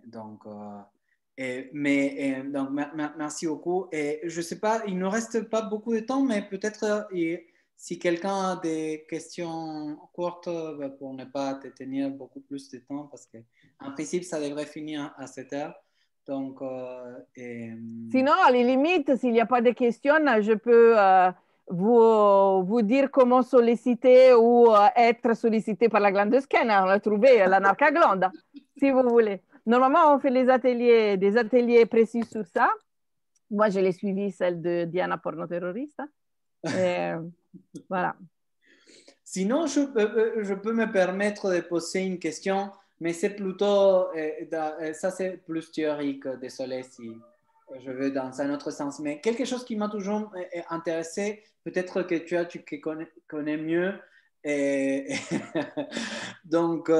Donc, merci beaucoup. Et je ne sais pas, il ne nous reste pas beaucoup de temps, mais peut-être si quelqu'un a des questions courtes pour ne pas te tenir beaucoup plus de temps, parce qu'en principe, ça devrait finir à 7 heures. Donc, sinon, à la limite, s'il n'y a pas de questions, je peux vous dire comment solliciter ou être sollicité par la glande de Skene. On a trouvé l'anarchaglande, si vous voulez. Normalement, on fait des ateliers précis sur ça. Moi, je l'ai suivi, celle de Diana Pornoterolista. Voilà. Sinon, je peux me permettre de poser une question, mais c'est plutôt, ça c'est plus théorique, désolé si je vais dans un autre sens, mais quelque chose qui m'a toujours intéressé, peut-être que tu connais mieux. Donc,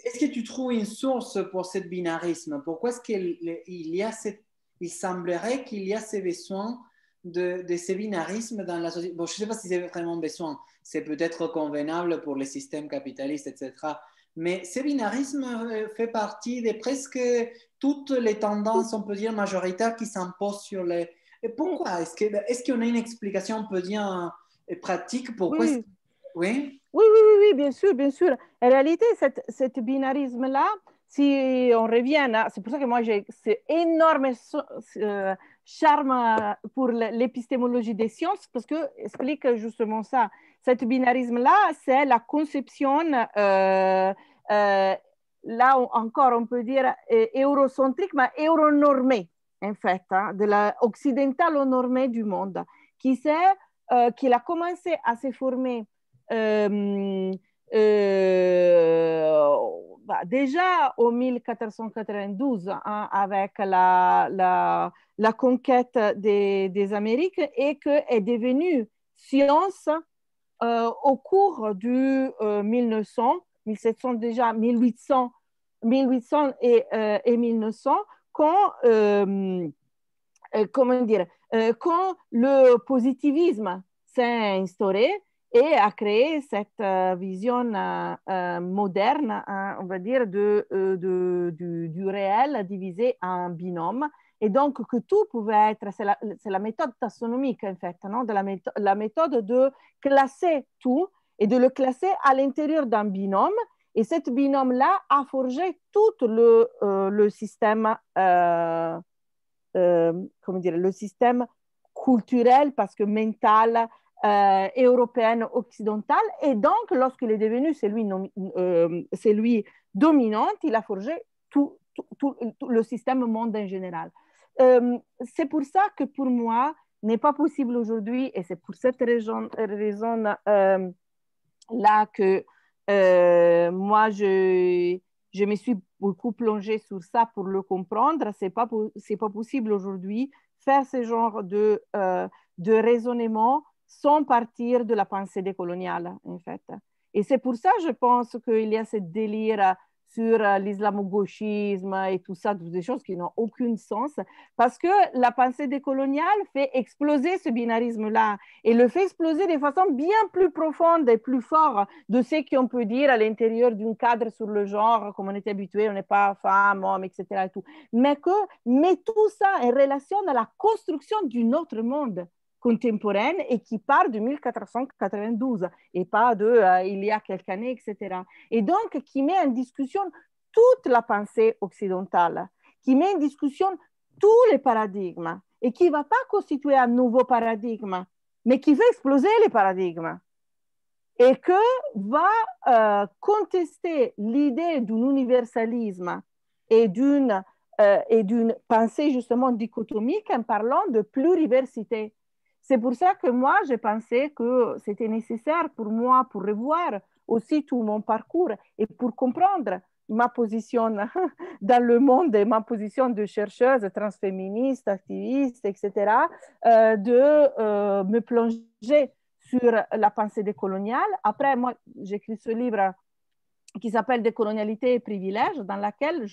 est-ce que tu trouves une source pour ce binarisme? Pourquoi est-ce il semblerait qu'il y a ces besoins de ces binarismes dans la société? Bon, je ne sais pas si c'est vraiment besoin, c'est peut-être convenable pour les systèmes capitalistes, etc. Mais ce binarisme fait partie de presque toutes les tendances, on peut dire, majoritaires qui s'imposent sur les... Et pourquoi? Est-ce qu'on a une explication, on peut dire, pratique? Pourquoi oui. Oui? Oui, bien sûr, bien sûr. En réalité, cet binarisme-là, si on revient, c'est pour ça que moi j'ai ce énorme charme pour l'épistémologie des sciences, parce que explique justement ça. Cet binarisme-là, c'est la conception, là encore on peut dire eurocentrique, mais euronormée, en fait, hein, de occidentalo-normée du monde, qui a commencé à se former déjà en 1492, hein, avec la conquête des Amériques, et qu'est devenue science au cours du 1900, 1700 déjà, 1800 et 1900, quand, comment dire, quand le positivisme s'est instauré et a créé cette vision moderne, on va dire, du réel divisé en binômes. Et donc, que tout pouvait être, c'est la méthode taxonomique, en fait, non? La méthode de classer tout et de le classer à l'intérieur d'un binôme. Et cet binôme-là a forgé tout le système, comment dire, le système culturel, parce que mental, européenne, occidentale. Et donc, lorsqu'il est devenu celui dominant, il a forgé tout le système monde en général. C'est pour ça que pour moi, n'est pas possible aujourd'hui, et c'est pour cette raison là que moi, je me suis beaucoup plongée sur ça pour le comprendre. C'est pas possible aujourd'hui faire ce genre de raisonnement sans partir de la pensée décoloniale, en fait. Et c'est pour ça, je pense qu'il y a ce délire sur l'islamo-gauchisme et tout ça, toutes des choses qui n'ont aucun sens, parce que la pensée décoloniale fait exploser ce binarisme-là et le fait exploser de façon bien plus profonde et plus forte de ce qu'on peut dire à l'intérieur d'un cadre sur le genre, comme on est habitué, on n'est pas femme, homme, etc. Et tout. Mais tout ça en relation à la construction d'un autre monde contemporaine et qui part de 1492 et pas de il y a quelques années, etc. Et donc, qui met en discussion toute la pensée occidentale, qui met en discussion tous les paradigmes et qui ne va pas constituer un nouveau paradigme, mais qui fait exploser les paradigmes et que va contester l'idée d'un universalisme et d'une pensée justement dichotomique en parlant de pluriversité. C'est pour ça que moi, j'ai pensé que c'était nécessaire pour moi, pour revoir aussi tout mon parcours et pour comprendre ma position dans le monde et ma position de chercheuse transféministe, activiste, etc., de me plonger sur la pensée décoloniale. Après, moi, j'écris ce livre qui s'appelle Décolonialité et privilèges, dans lequel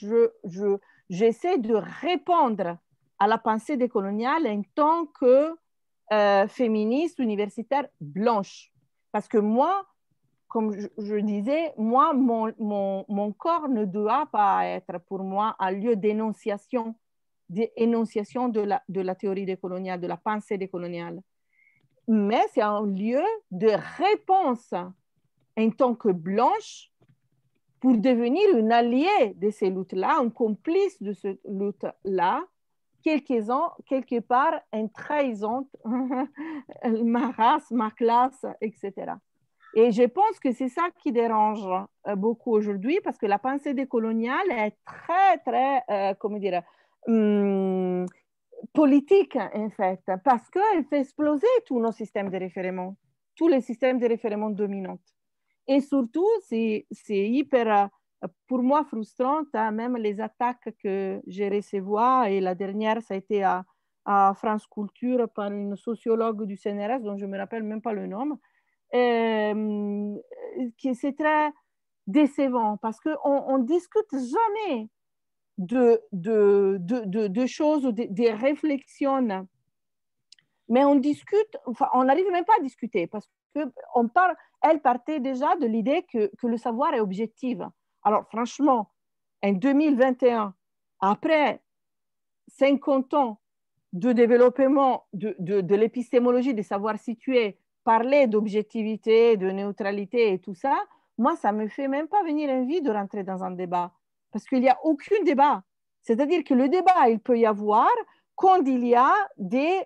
j'essaie de répondre à la pensée décoloniale en tant que féministe universitaire blanche. Parce que moi, comme je disais, moi, mon corps ne doit pas être pour moi un lieu d'énonciation de la théorie décoloniale, de la pensée décoloniale. Mais c'est un lieu de réponse en tant que blanche pour devenir une alliée de ces luttes-là, un complice de cette lutte-là, quelque part en trahissant ma race, ma classe, etc. Et je pense que c'est ça qui dérange beaucoup aujourd'hui, parce que la pensée décoloniale est très, très, comment dire, politique, en fait, parce qu'elle fait exploser tous nos systèmes de référement, tous les systèmes de référement dominants. Et surtout, c'est hyper, pour moi, frustrant, hein, même les attaques que j'ai reçues, et la dernière, ça a été à France Culture par une sociologue du CNRS, dont je ne me rappelle même pas le nom, c'est très décevant, parce qu'on ne discute jamais de choses, des réflexions, mais on discute, enfin, on n'arrive même pas à discuter, parce elle partait déjà de l'idée que le savoir est objectif. Alors franchement, en 2021, après 50 ans de développement de l'épistémologie des savoirs situés, parler d'objectivité, de neutralité et tout ça, moi, ça ne me fait même pas venir envie de rentrer dans un débat, parce qu'il n'y a aucun débat. C'est-à-dire que le débat, il peut y avoir quand il y a des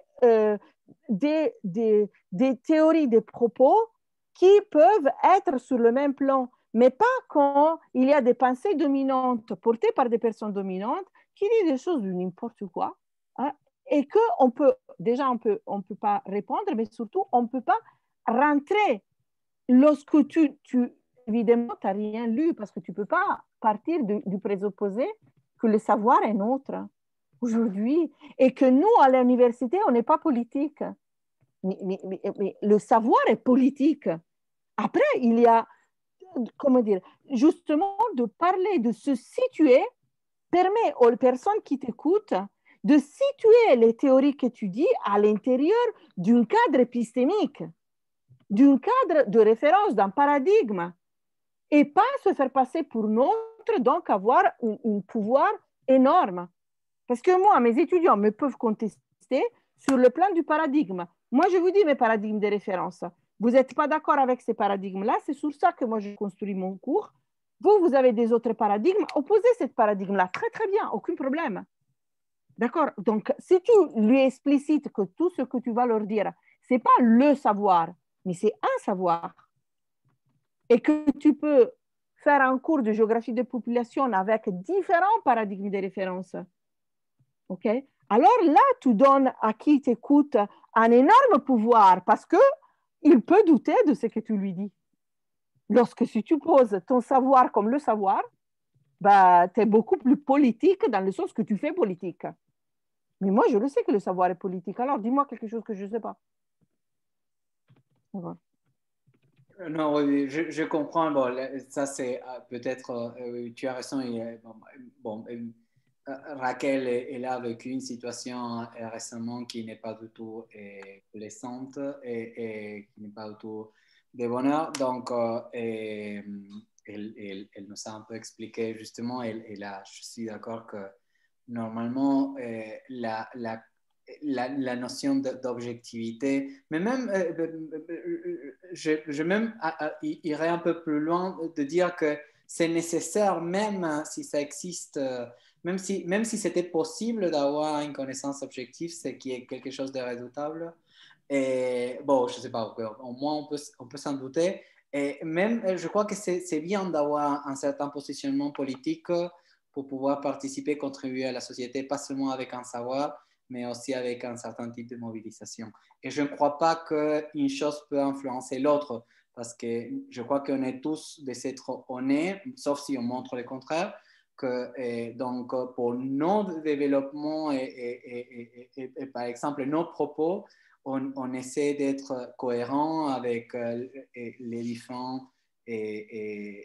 théories, des propos qui peuvent être sur le même plan, mais pas quand il y a des pensées dominantes portées par des personnes dominantes qui disent des choses de n'importe quoi, hein, et qu'on peut, déjà, on peut pas répondre, mais surtout, on ne peut pas rentrer lorsque évidemment, tu n'as rien lu, parce que tu ne peux pas partir du présupposé que le savoir est nôtre aujourd'hui et que nous, à l'université, on n'est pas politique. Mais le savoir est politique. Après, il y a, comment dire, justement, de parler, de se situer, permet aux personnes qui t'écoutent de situer les théories que tu dis à l'intérieur d'un cadre épistémique, d'un cadre de référence, d'un paradigme, et pas se faire passer pour neutre, donc avoir un pouvoir énorme. Parce que moi, mes étudiants me peuvent contester sur le plan du paradigme. Moi, je vous dis mes paradigmes de référence. Vous n'êtes pas d'accord avec ces paradigmes-là, c'est sur ça que moi, je construis mon cours. Vous avez des autres paradigmes, opposez ce paradigme-là. Très, très bien, aucun problème. D'accord? Donc, si tu lui explicites que tout ce que tu vas leur dire, ce n'est pas le savoir, mais c'est un savoir, et que tu peux faire un cours de géographie de population avec différents paradigmes de référence, ok? Alors là, tu donnes à qui t'écoute un énorme pouvoir parce qu'il peut douter de ce que tu lui dis. Lorsque si tu poses ton savoir comme le savoir, bah, tu es beaucoup plus politique dans le sens que tu fais politique. Mais moi, je le sais que le savoir est politique. Alors, dis-moi quelque chose que je ne sais pas. Voilà. Non, oui, je comprends. Bon, ça, c'est peut-être, tu as raison. Raquel, elle a vécu une situation récemment qui n'est pas du tout plaisante et qui n'est pas du tout de bonheur. Donc, elle nous a un peu expliqué justement, je suis d'accord que normalement, la notion d'objectivité, mais même, je même irais un peu plus loin de dire que c'est nécessaire, même si ça existe, même si c'était possible d'avoir une connaissance objective, c'est qui est quelque chose de redoutable. Et bon, je ne sais pas, au moins on peut s'en douter. Et même, je crois que c'est bien d'avoir un certain positionnement politique pour pouvoir participer, contribuer à la société, pas seulement avec un savoir, mais aussi avec un certain type de mobilisation. Et je ne crois pas qu'une chose peut influencer l'autre, parce que je crois qu'on est tous des êtres honnêtes, sauf si on montre le contraire, que donc pour nos développements et par exemple nos propos, on essaie d'être cohérent avec les différents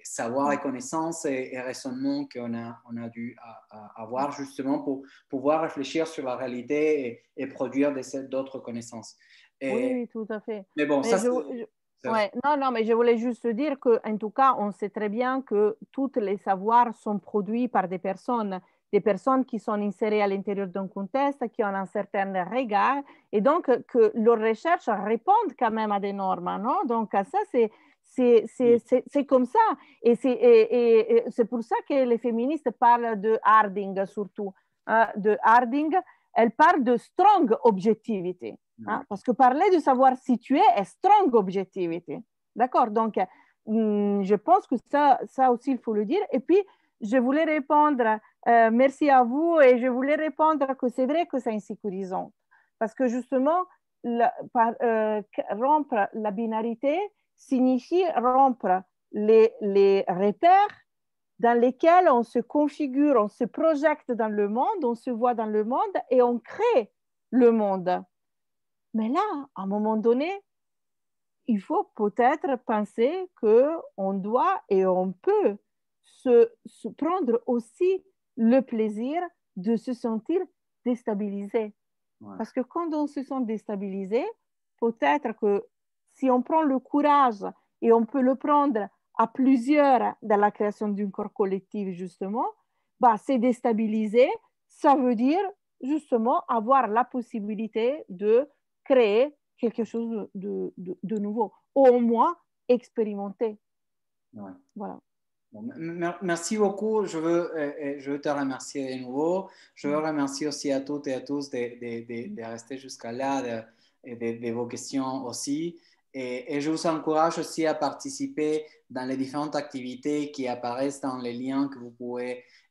savoir et connaissances et raisonnements qu'on a dû avoir justement pour pouvoir réfléchir sur la réalité et produire d'autres connaissances. Oui, tout à fait. Mais bon, ça, ouais, non, mais je voulais juste dire qu'en tout cas, on sait très bien que tous les savoirs sont produits par des personnes qui sont insérées à l'intérieur d'un contexte, qui ont un certain regard, et donc que leurs recherches répondent quand même à des normes, non? Donc ça, c'est comme ça. Et c'est pour ça que les féministes parlent de Harding surtout. De Harding, elles parlent de strong objectivity. Hein, parce que parler de savoir situer est strong objectivity. D'accord? Donc, je pense que ça aussi, il faut le dire. Et puis, je voulais répondre, merci à vous, et je voulais répondre que c'est vrai que c'est insécurisant. Parce que justement, rompre la binarité signifie rompre les repères dans lesquels on se configure, on se projette dans le monde, on se voit dans le monde et on crée le monde. Mais là, à un moment donné, il faut peut-être penser qu'on doit et on peut se prendre aussi le plaisir de se sentir déstabilisé. Ouais. Parce que quand on se sent déstabilisé, peut-être que si on prend le courage, et on peut le prendre à plusieurs dans la création d'un corps collectif, justement, bah, c'est déstabilisé, ça veut dire justement avoir la possibilité de créer quelque chose de nouveau, ou au moins expérimenter. Ouais. Voilà. Bon, merci beaucoup. Je veux te remercier de nouveau. Je veux remercier aussi à toutes et à tous de rester jusqu'à là, de vos questions aussi. Et je vous encourage aussi à participer dans les différentes activités qui apparaissent dans les liens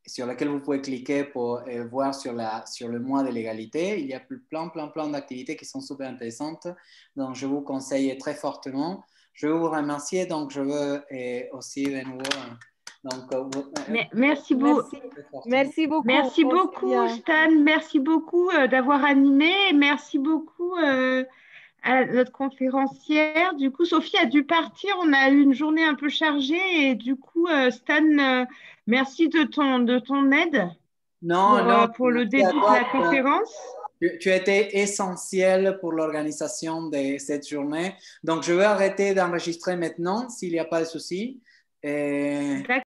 sur lesquels vous pouvez cliquer pour voir sur le mois de l'égalité. Il y a plein d'activités qui sont super intéressantes. Donc, je vous conseille très fortement. Je veux vous remercier. Donc, je veux aussi de nouveau Donc, Merci beaucoup. Merci beaucoup. Merci beaucoup, Stan. Merci beaucoup d'avoir animé. Merci beaucoup à notre conférencière. Du coup, Sophie a dû partir. On a eu une journée un peu chargée. Et du coup, Stan, merci de ton aide pour le début de la conférence. Tu as été essentiel pour l'organisation de cette journée. Donc, je vais arrêter d'enregistrer maintenant s'il n'y a pas de souci.